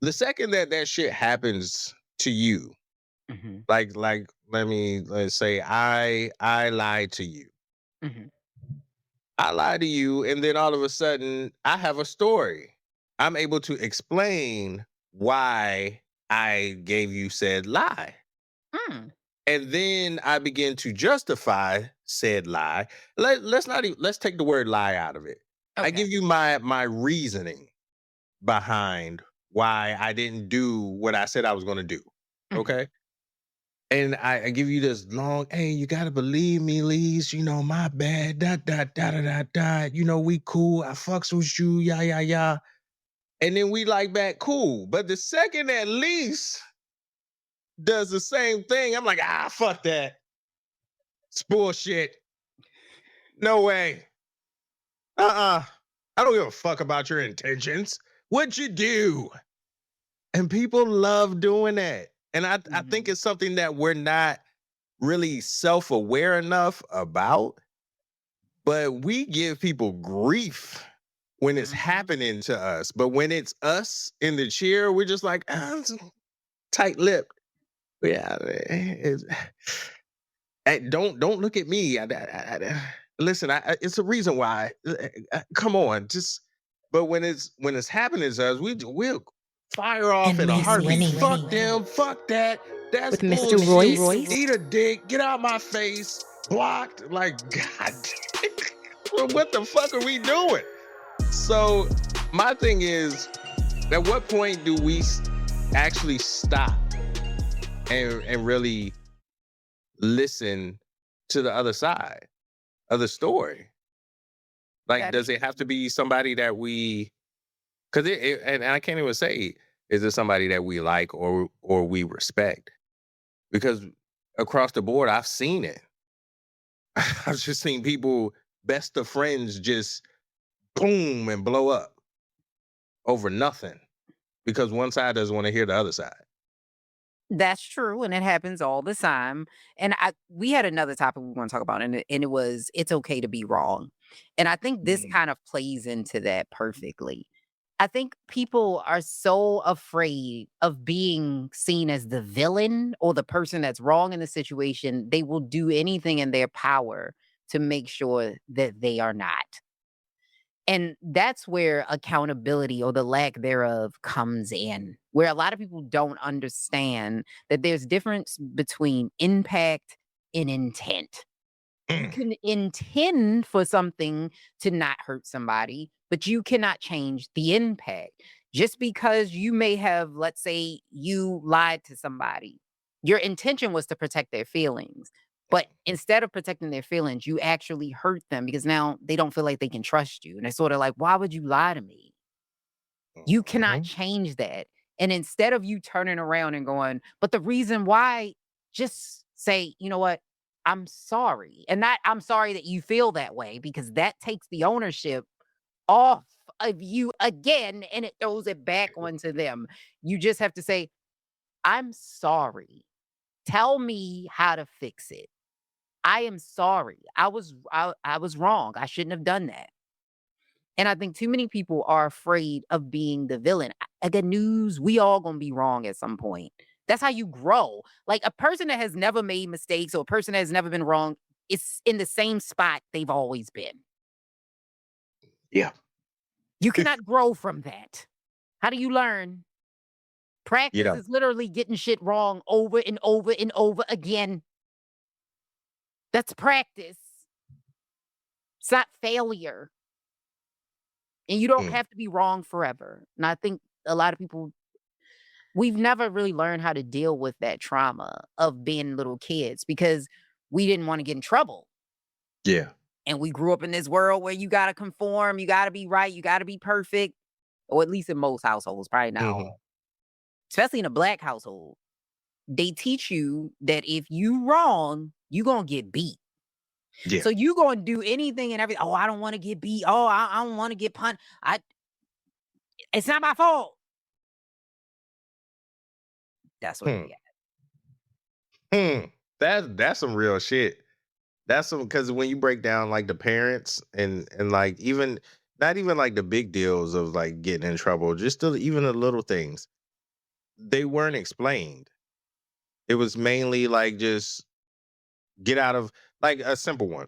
the second that that shit happens to you, Mhm, like let's say I lied to you. mhm, I lie to you, and then all of a sudden, I have a story. I'm able to explain why I gave you said lie. mm, And then I begin to justify said lie. Let's take the word lie out of it. I okay. give you my reasoning behind why I didn't do what I said I was going to do. Mhm, Okay? And I give you this long, hey, you gotta believe me, Lise. My bad. Dot dot dot dot dot dot. We cool. I fucks with you. Yeah, yeah, yeah. And then we like back cool. But the second that Lise does the same thing, I'm like, fuck that. It's bullshit. No way. Uh-uh. I don't give a fuck about your intentions. What'd you do? And people love doing that. And I think mhm, it's something that we're not really self-aware enough about. But we give people grief when it's mhm. happening to us. But when it's us in the chair, we're just like, tight lipped. Yeah. Don't look at me. Listen, it's a reason why. Come on, just. But when it's happening to us, we'll fire off And in a Miss heartbeat. Winnie Fuck them. Fuck that. That's with Mr. bullshit. Royce. Eat a dick. Get out my face. Blocked. Like God. Well, what the fuck are we doing? So my thing is, at what point do we actually stop and really listen to the other side of the story? Like, That does it have to be somebody that we? Because and I can't even say is it somebody that we like or we respect? Because across the board, I've seen it. I've just seen people best of friends just boom and blow up over nothing because one side doesn't want to hear the other side. That's true, and it happens all the time. And we had another topic we want to talk about, and it was it's okay to be wrong. And I think this Mm. kind of plays into that perfectly. I think people are so afraid of being seen as the villain or the person that's wrong in the situation, they will do anything in their power to make sure that they are not. And that's where accountability or the lack thereof comes in, where a lot of people don't understand that there's difference between impact and intent. You Mm. can intend for something to not hurt somebody, but you cannot change the impact. Just because you may have, let's say, you lied to somebody, your intention was to protect their feelings. But instead of protecting their feelings, you actually hurt them because now they don't feel like they can trust you. And it's sort of like, why would you lie to me? You cannot Mhm. change that. And instead of you turning around and going, but the reason why, just say, you know what? I'm sorry. And not, I'm sorry that you feel that way because that takes the ownership off of you again and it throws it back onto them. You just have to say, I'm sorry. Tell me how to fix it. I am sorry. I was wrong. I shouldn't have done that. And I think too many people are afraid of being the villain. I got news, we all gonna be wrong at some point. That's how you grow. Like a person that has never made mistakes or a person that has never been wrong, it's in the same spot they've always been. Yeah. You cannot grow from that. How do you learn? You Practice know. is literally getting shit wrong over and over and over again. That's practice. It's not failure. And you don't Mm. have to be wrong forever. And I think a lot of people we've never really learned how to deal with that trauma of being little kids because we didn't want to get in trouble. Yeah. And we grew up in this world where you got to conform, you got to be right, you got to be perfect, or at least in most households, probably not Mhm. all, especially in a black household. They teach you that if you wrong, you going to get beat. Yeah. So you going to do anything and everything. Oh, I don't want to get beat. Oh, I don't want to get punched. It's not my fault. That's where Hmm. we at. Hmm. That's some real shit. That's some because when you break down like the parents and like even not even like the big deals of like getting in trouble, just even the little things, they weren't explained. It was mainly like just get out of like a simple one.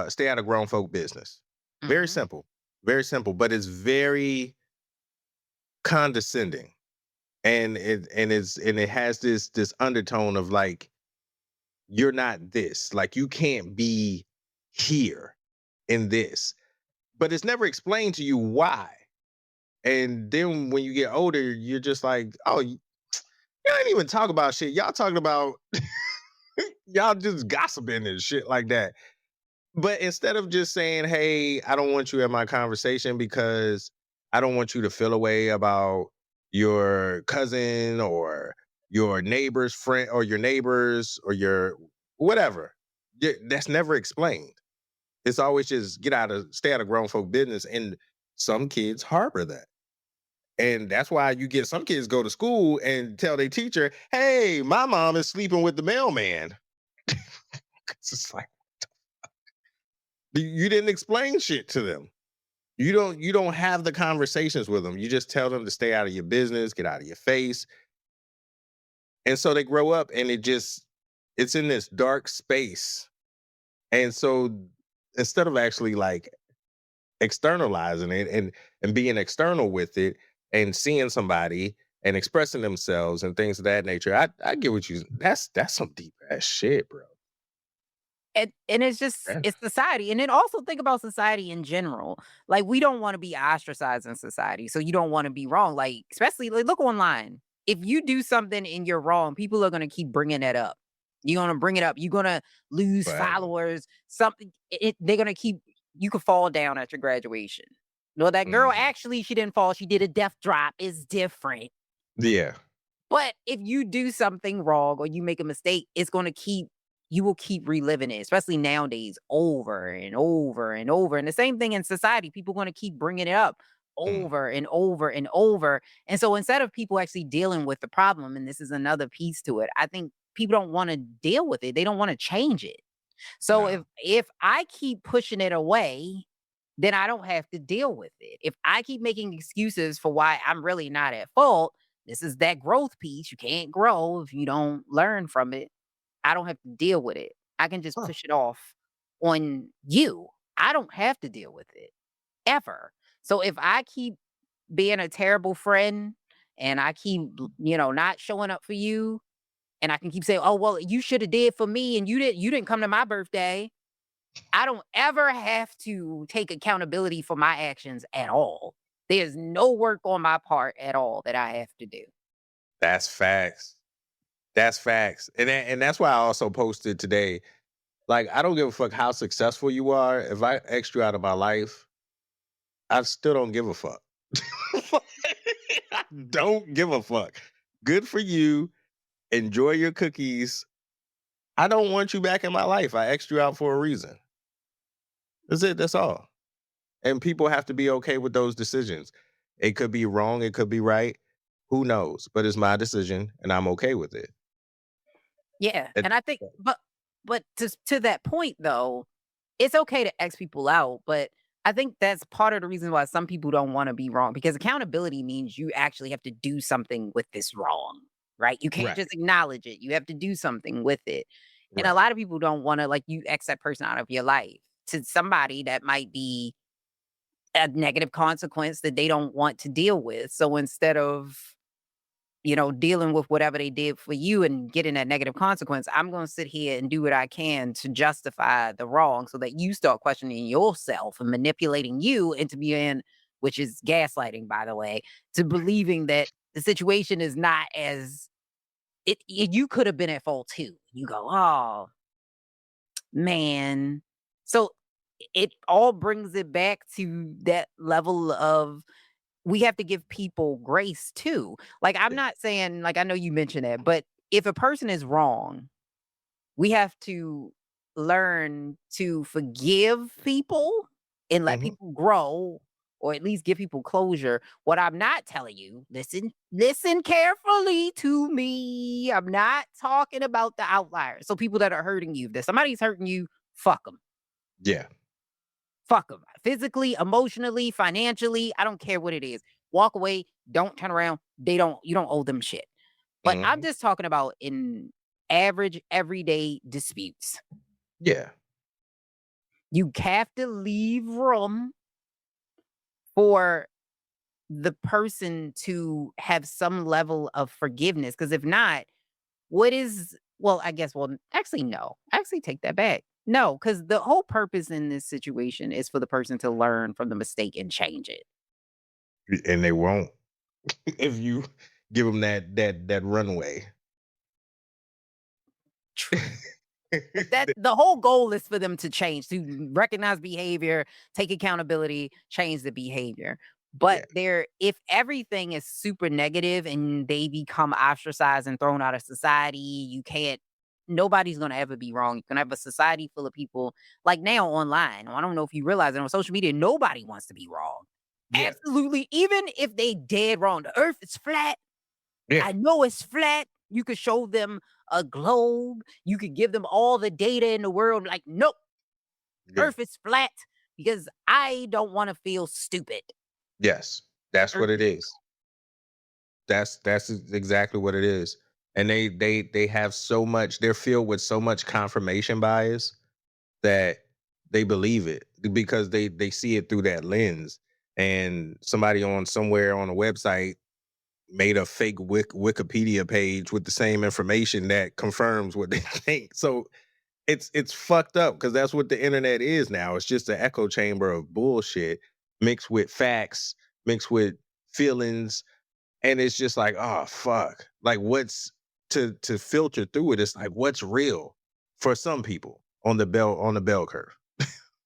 Stay out of grown folk business. Very Mhm. simple. Very simple, but it's very condescending. And it has this undertone of like you're not this. Like you can't be here in this. But it's never explained to you why. And then when you get older, you're just like, oh, y'all ain't even talk about shit. Y'all talking about y'all just gossiping and shit like that. But instead of just saying, hey, I don't want you in my conversation because I don't want you to feel a way about your cousin or your neighbor's friend or your neighbors or your whatever. That's never explained. It's always just stay out of grown folk business. And some kids harbor that. And that's why you get some kids go to school and tell their teacher, hey, my mom is sleeping with the mailman. It's just like you didn't explain shit to them. You don't have the conversations with them. You just tell them to stay out of your business, get out of your face. And so they grow up and it's in this dark space. And so instead of actually like externalizing it and being external with it and seeing somebody and expressing themselves and things of that nature. I get what you that's some deep ass shit, bro. And it's just Yeah. it's society, and then also think about society in general. Like, we don't wanna be ostracized in society, so you don't wanna be wrong, like, especially, like, look online. If you do something and you're wrong, people are gonna keep bringing that up. You're gonna bring it up, you're gonna lose Forever. followers, something they're gonna keep you could fall down at your graduation. No, that girl, Mhm. actually, she didn't fall, she did a death drop, it's different. Yeah. But if you do something wrong or you make a mistake, it's gonna keep you will keep reliving it, especially nowadays, over and over and over. And the same thing in society, people gonna keep bringing it up. Mm. over and over and over. And so instead of people actually dealing with the problem, and this is another piece to it, I think people don't want to deal with it. They don't want to change it. So No. if I keep pushing it away, then I don't have to deal with it. If I keep making excuses for why I'm really not at fault, this is that growth piece. You can't grow if you don't learn from it. I don't have to deal with it. I can just Huh. push it off on you. I don't have to deal with it ever. So if I keep being a terrible friend and I keep, not showing up for you, and I can keep saying, "Oh, well, you should have did for me and you didn't come to my birthday." I don't ever have to take accountability for my actions at all. There's no work on my part at all that I have to do. That's facts. That's facts. And that's why I also posted today. Like, I don't give a fuck how successful you are. If I X you out of my life, I still don't give a fuck. I don't give a fuck. Good for you. Enjoy your cookies. I don't want you back in my life. I X'd you out for a reason. That's it. That's all. And people have to be okay with those decisions. It could be wrong. It could be right. Who knows? But it's my decision and I'm okay with it. Yeah, It- and I think but to that point though, it's okay to X people out, but I think that's part of the reason why some people don't wanna be wrong, because accountability means you actually have to do something with this wrong, right? You can't right. just acknowledge it, you have to do something with it, and a Right. lot of people don't wanna, like, you X that person out of your life. To somebody, that might be a negative consequence that they don't want to deal with, so instead of dealing with whatever they did for you and getting that negative consequence, I'm going to sit here and do what I can to justify the wrong so that you start questioning yourself and manipulating you into being, which is gaslighting, by the way, to believing that the situation is not as you could have been at fault too. You go, oh man. So it all brings it back to that level of we have to give people grace too. Like, I'm Yeah. not saying, like, I know you mentioned that, but if a person is wrong, we have to learn to forgive people and let Mhm. people grow, or at least give people closure. What I'm not telling you, listen carefully to me. I'm not talking about the outliers. So people that are hurting you. If somebody's hurting you, fuck them. Yeah. Fuck them. Physically, emotionally, financially, I don't care what it is. Walk away, don't turn around. You don't owe them shit. But I'm Mhm. just talking about in average, everyday disputes. Yeah. You have to leave room for the person to have some level of forgiveness. Because if not, I guess, well, actually, no. Actually, take that back. No, because the whole purpose in this situation is for the person to learn from the mistake and change it. And they won't if you give them that runway. True. That the whole goal is for them to change, to recognize behavior, take accountability, change the behavior. But Yeah. if everything is super negative and they become ostracized and thrown out of society, nobody's gonna ever be wrong. You're gonna have a society full of people like now online. I don't know if you realize it on social media, nobody wants to be wrong. Yeah. Absolutely, even if they dead wrong. The earth is flat. Yeah. I know it's flat. You could show them a globe. You could give them all the data in the world. Like, nope, Yeah. Earth is flat because I don't want to feel stupid. Yes. That's Earth what it is is. That's exactly what it is. And they have so much, they're filled with so much confirmation bias that they believe it because they see it through that lens. And somebody on somewhere on a website made a fake Wikipedia page with the same information that confirms what they think. So it's fucked up because that's what the internet is now. It's just an echo chamber of bullshit mixed with facts, mixed with feelings, and it's just like, oh fuck. Like what's to filter through it? It's like what's real for some people on the bell curve.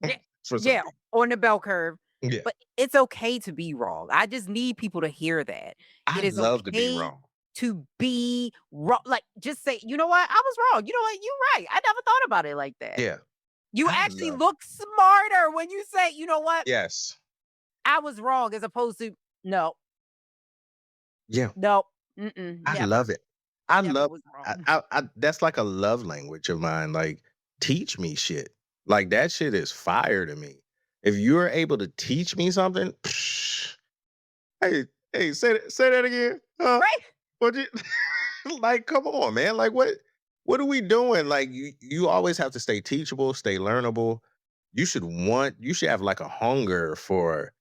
Yeah, For some yeah, people, on the bell curve. yeah. But it's okay to be wrong. I just need people to hear that. It I'd is love to be okay wrong. to be wrong. Like, just say, you know what? I was wrong. You know what? You're right. I never thought about it like that. Yeah, You I'd actually love. look smarter when you say, you know what? Yes, I was wrong as opposed to no, Yeah, no, I never, love it. I never love was wrong. that's like a love language of mine. Like, teach me shit. Like that shit is fire to me. If you're able to teach me something, hey, hey, say that again. Right? What you like? Come on, man. Like what are we doing? Like you always have to stay teachable, stay learnable. You should have like a hunger for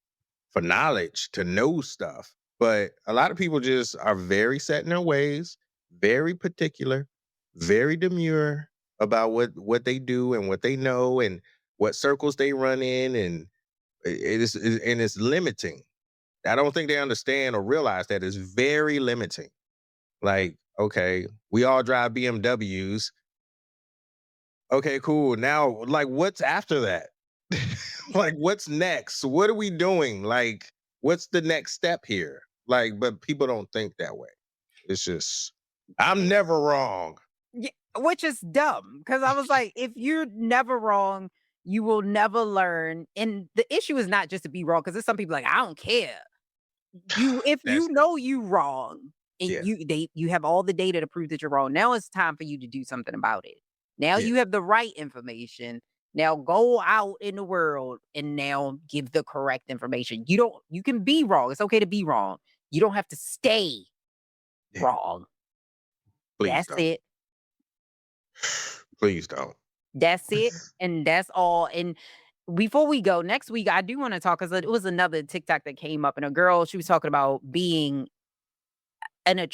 knowledge to know stuff. But a lot of people just are very set in their ways, very particular, very demure about what they do and what they know and what circles they run in, and it's limiting. I don't think they understand or realize that it's very limiting. Like, okay, we all drive BMWs. Okay, cool. Now, like, what's after that? Like, what's next? What are we doing? Like, what's the next step here? Like, but people don't think that way. It's just, I'm never wrong. Yeah, which is dumb because I was like, if you're never wrong, you will never learn. And the issue is not just to be wrong because there's some people like, I don't care. You if That's you it. know you wrong and Yeah, you have all the data to prove that you're wrong. Now it's time for you to do something about it. Now yeah, you have the right information. Now go out in the world and now give the correct information. You can be wrong. It's okay to be wrong. You don't have to stay yeah. wrong. Please That's don't. it. Please don't. That's it, and that's all, and before we go, next week, I do wanna talk 'cause it was another TikTok that came up, and a girl, she was talking about being an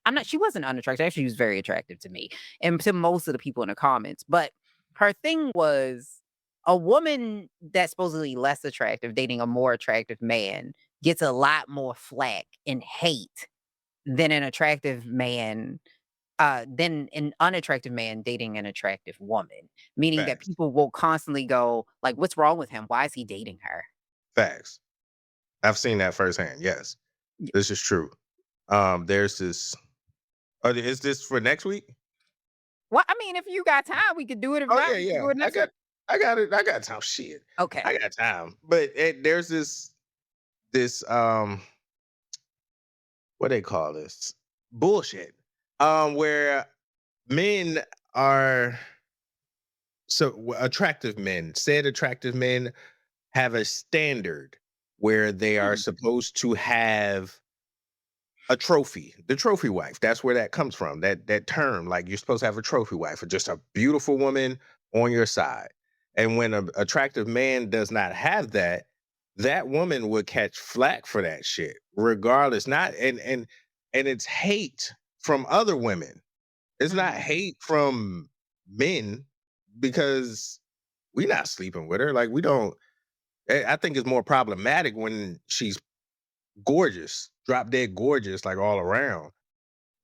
I'm not she wasn't unattractive, actually, she was very attractive to me, and to most of the people in the comments, but her thing was a woman that's supposedly less attractive dating a more attractive man gets a lot more flack and hate than an unattractive man dating an attractive woman, meaning that Facts. people will constantly go, like, "What's wrong with him? Why is he dating her?" Facts. I've seen that firsthand. Yes, Y this is true. There's this. Is this for next week? Well, I mean, if you got time, we could do it. If Oh not, yeah, we can yeah. do it next week. I got it. I got time. Shit, Okay. I got time. But there's this what they call this bullshit. Where men are attractive men. Said attractive men have a standard where they are Mm, supposed to have a trophy, the trophy wife. That's where that comes from. That term, like you're supposed to have a trophy wife or just a beautiful woman on your side. And when an attractive man does not have that, that woman would catch flack for that shit, regardless. Not and it's hate from other women. It's not mhm, hate from men because we not sleeping with her. Like we don't. I think it's more problematic when she's gorgeous, drop dead gorgeous, like all around.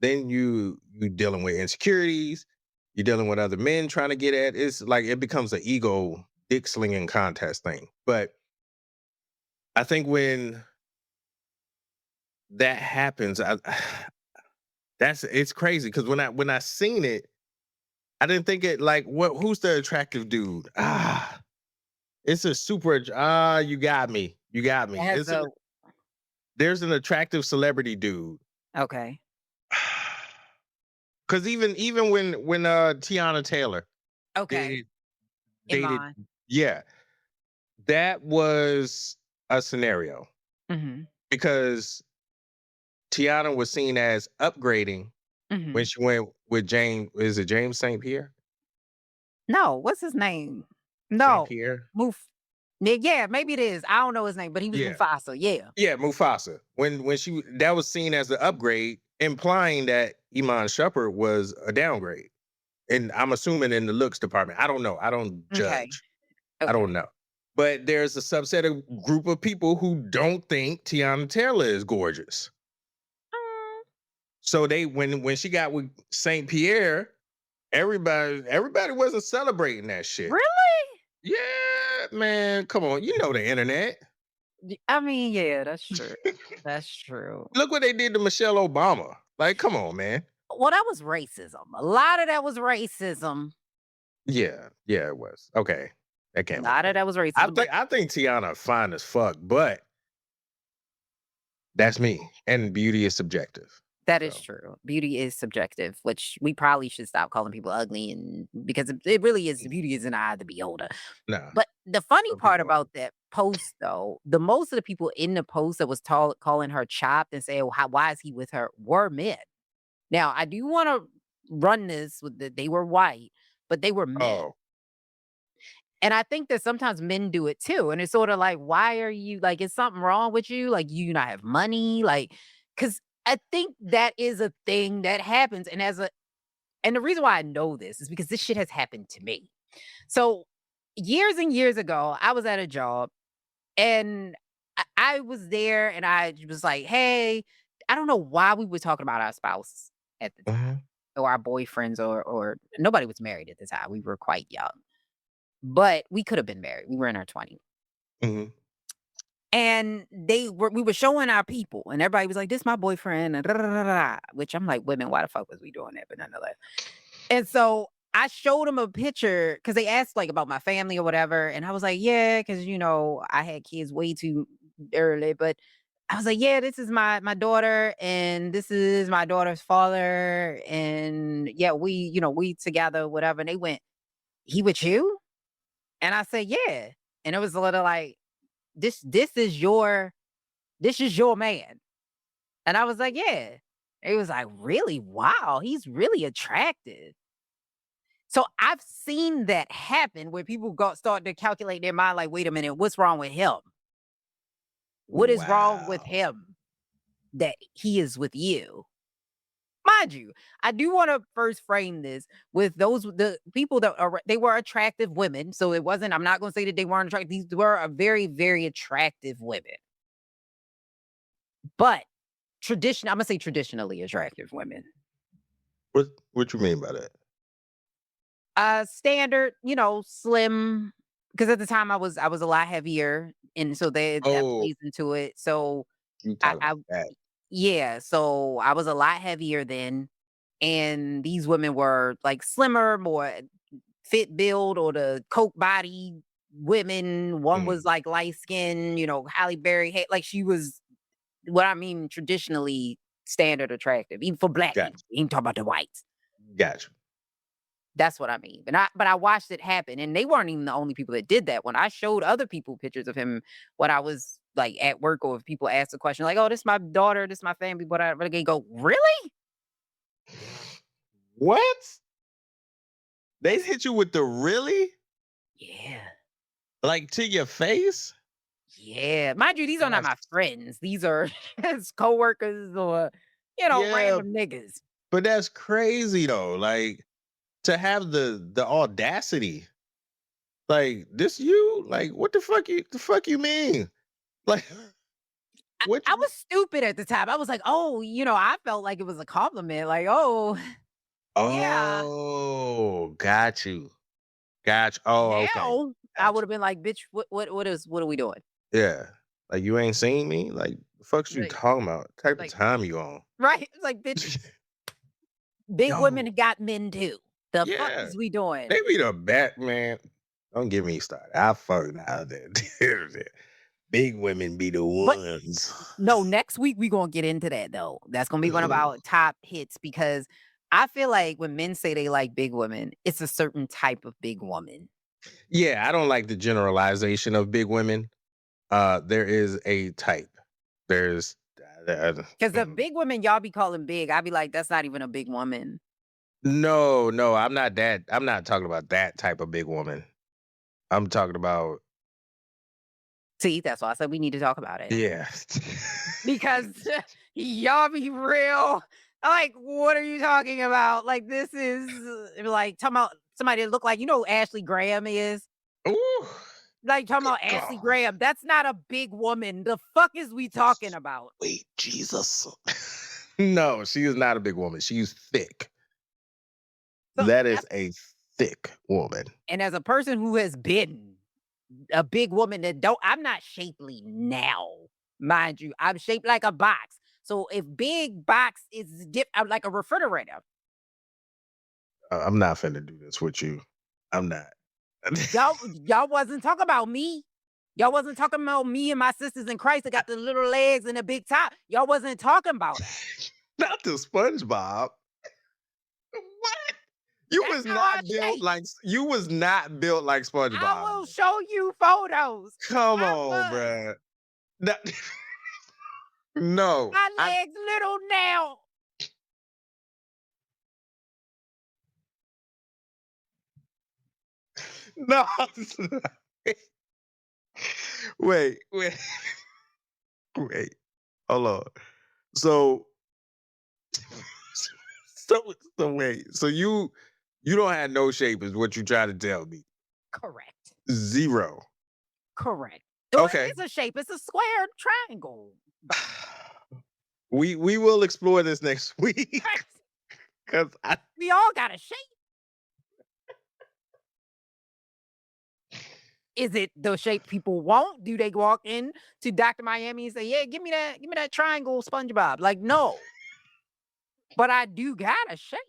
Then you dealing with insecurities, you're dealing with other men trying to get at. It's like it becomes an ego dick slinging contest thing. But I think when that happens, that's it's crazy because when I seen it, I didn't think it like who's the attractive dude? It's a you got me. You got it me. has a There's an attractive celebrity dude. okay, Cause even when Tiana Taylor okay, dated dated Iman, yeah, that was a scenario mhm, because Tiana was seen as upgrading when mhm. she went with James. Is it James St. Pierre? No, what's his name? St. No, Pierre? Muf yeah, maybe it is, I don't know his name, but he was Yeah. Mufasa, yeah. Yeah, Mufasa. When that was seen as the upgrade, implying that Iman Shumpert was a downgrade. And I'm assuming in the looks department. I don't know. I don't Okay, judge. I don't okay. know. But there's a subset of group of people who don't think Tiana Taylor is gorgeous. Mm, So they when she got with Saint Pierre, everybody wasn't celebrating that shit. really? Yeah, man, come on. You know the internet. I mean, yeah, that's true. That's true. Look what they did to Michelle Obama. Like, come on, man. Well, that was racism. A lot of that was racism. Yeah, yeah, it was. Okay. That came off Not that wrong. that was racism, but I think Tiana fine as fuck, but that's me, and beauty is subjective. that is So, true. Beauty is subjective, which we probably should stop calling people ugly, and because it really is, the beauty is in the eye of the beholder. nah, But the funny some part people about that post, though, the most of the people in the post that was calling her chopped and saying, why is he with her, were men. Now, I do want to run this with they were white, but they were men. oh, And I think that sometimes men do it too. And it's sort of like, why are you like, is something wrong with you? Like, you not have money? Like, because I think that is a thing that happens. And the reason why I know this is because this shit has happened to me. So years and years ago, I was at a job and I was there and I was like, hey, I don't know why we were talking about our spouse at the time mhm, or our boyfriends or nobody was married at the time. We were quite young, but we could have been married. We were in our 20s. mhm. And we were showing our people, and everybody was like, "This my boyfriend," and da, da, da, da, da, which I'm like, "Women, why the fuck was we doing that?" But nonetheless, and so I showed them a picture because they asked like about my family or whatever, and I was like, "Yeah," because I had kids way too early, but I was like, "Yeah, this is my daughter, and this is my daughter's father, and yeah, we together, whatever." And they went, "He with you?" And I said, "Yeah," and it was a little like, "This is your man." And I was like, "Yeah." He was like, "Really? Wow, he's really attractive." So I've seen that happen where people start to calculate their mind like, "Wait a minute, what's wrong with him? What is wrong with Wow. him that he is with you?" Mind you, I do want to first frame this with the people that they were attractive women. So it wasn't, I'm not going to say that they weren't attractive. These were a very, very attractive women. But I'm gonna say traditionally attractive women. What you mean by that? Standard, slim, because at the time I was a lot heavier, and so that Oh, plays into it. So you I, talking I about that. yeah, so I was a lot heavier then, and these women were like slimmer, more fit build, or the Coke body women. One was Mm, like light skin, Halle Berry, like she was what I mean traditionally standard attractive, even for black got people. Even talk about the whites. you, got you. That's what I mean. But I watched it happen, and they weren't even the only people that did that. When I showed other people pictures of him when I was like at work, or if people asked a question like, "Oh, this is my daughter, this is my family," whatever, they go, "Really?" What? They hit you with the really? Yeah. Like to your face? Yeah. Mind you, these are not That's my friends. These are his coworkers or yeah, random niggas. but that's crazy though. Like to have the audacity. Like this you? Like what the fuck you mean? Like what I you was stupid at the time. I was like, "Oh, I felt like it was a compliment. Like, oh, yeah." Oh, got you. Got you. Oh, okay. Now I Got would you. have been like, "Bitch, what are we doing?" Yeah. Like you ain't seen me? Like the fuck's you Like talking about? Type of like time you on? right? It's like, "Bitch, big women Yo, got men too. The fuck yeah. is we doing?" They be the Batman. Don't get me started. I fuck now that big women be the But ones. no, next week we gonna get into that though. That's gonna be one of our top hits because I feel like when men say they like big women, it's a certain type of big woman. Yeah, I don't like the generalization of big women. There is a type. There's Because the big women y'all be calling big, I be like, that's not even a big woman. no, no, I'm not that. I'm not talking about that type of big woman. I'm talking about See, that's why I said we need to talk about it. yeah. Because y'all be real. Like, what are you talking about? Like, this is like talking about somebody that look like who Ashley Graham is. Ooh, Like talking good about Ashley God. Graham. That's not a big woman. The fuck is we talking about? Wait, Jesus. No, she is not a big woman. She's thick. So That is that's a thick woman. and as a person who has been a big woman that don't I'm not shapely now, mind you. I'm shaped like a box. So if big box is I'm like a refrigerator. I'm not finna do this with you. I'm not. Y'all wasn't talking about me. Y'all wasn't talking about me and my sisters in Christ that got the little legs and the big top. Y'all wasn't talking about that. Not the SpongeBob. What? You That's was how I not built shape. like you was not built like I SpongeBob. will show you photos. Come I on, was. bruh. That- no, My I legs little now. no. Wait, wait, wait. Hold on. So, so wait. So you don't have no shape, is what you try to tell me? Correct. Zero. Correct. Well, it Okay. is a shape. It's a square triangle. We will explore this next week because I We all got a shape. Is it the shape people want? Do they walk in to Dr. Miami and say, "Yeah, give me that triangle SpongeBob"? Like, no. But I do got a shape.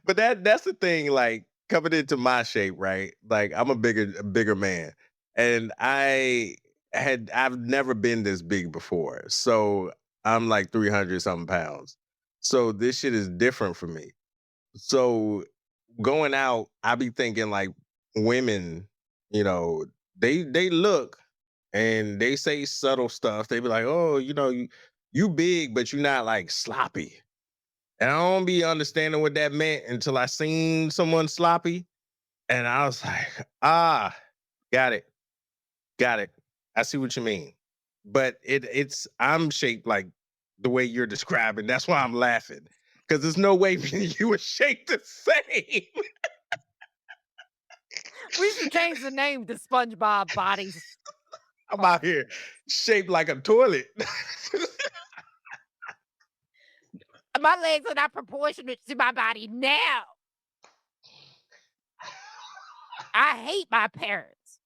but that's the thing, like coming into my shape, right? Like I'm a bigger man. And I've never been this big before. So I'm like 300 something pounds. So this shit is different for me. So going out, I be thinking like women, you know, they look and they say subtle stuff. They be like, oh, you big, but you're not like sloppy. And I don't be understanding what that meant until I seen someone sloppy. And I was like, ah, got it. Got it. I see what you mean. But it's I'm shaped like the way you're describing. That's why I'm laughing. Because there's no way you were shaped the same. We should change the name to SpongeBob Bodies. I'm out here shaped like a toilet. My legs are not proportionate to my body now. I hate my parents.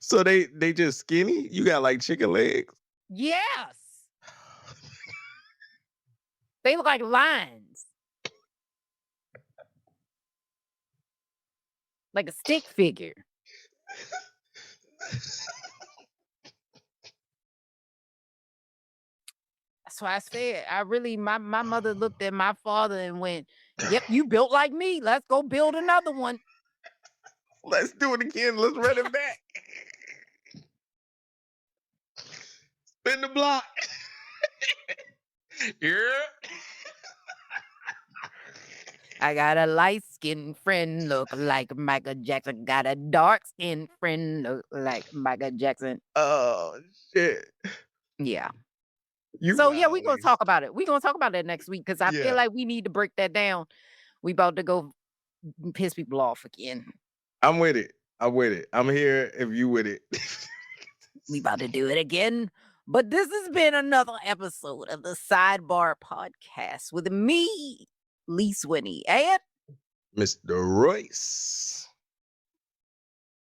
So they just skinny? You got like chicken legs? Yes. They look like lines. Like a stick figure. That's why I said my mother looked at my father and went, "Yep, you built like me. Let's go build another one." Let's do it again. Let's run it back. Spin the block. Yeah. I got a light-skinned friend look like Michael Jackson. Got a dark-skinned friend look like Michael Jackson. Oh shit. Yeah. You So yeah, we wild, gonna Lisa. talk about it. We gonna talk about that next week because I feel Yeah. like we need to break that down. We about to go piss people off again. I'm with it. I'm with it. I'm here if you with it. We about to do it again. But this has been another episode of the Sidebar Podcast with me, Lee Swinny, and Mr. Royce.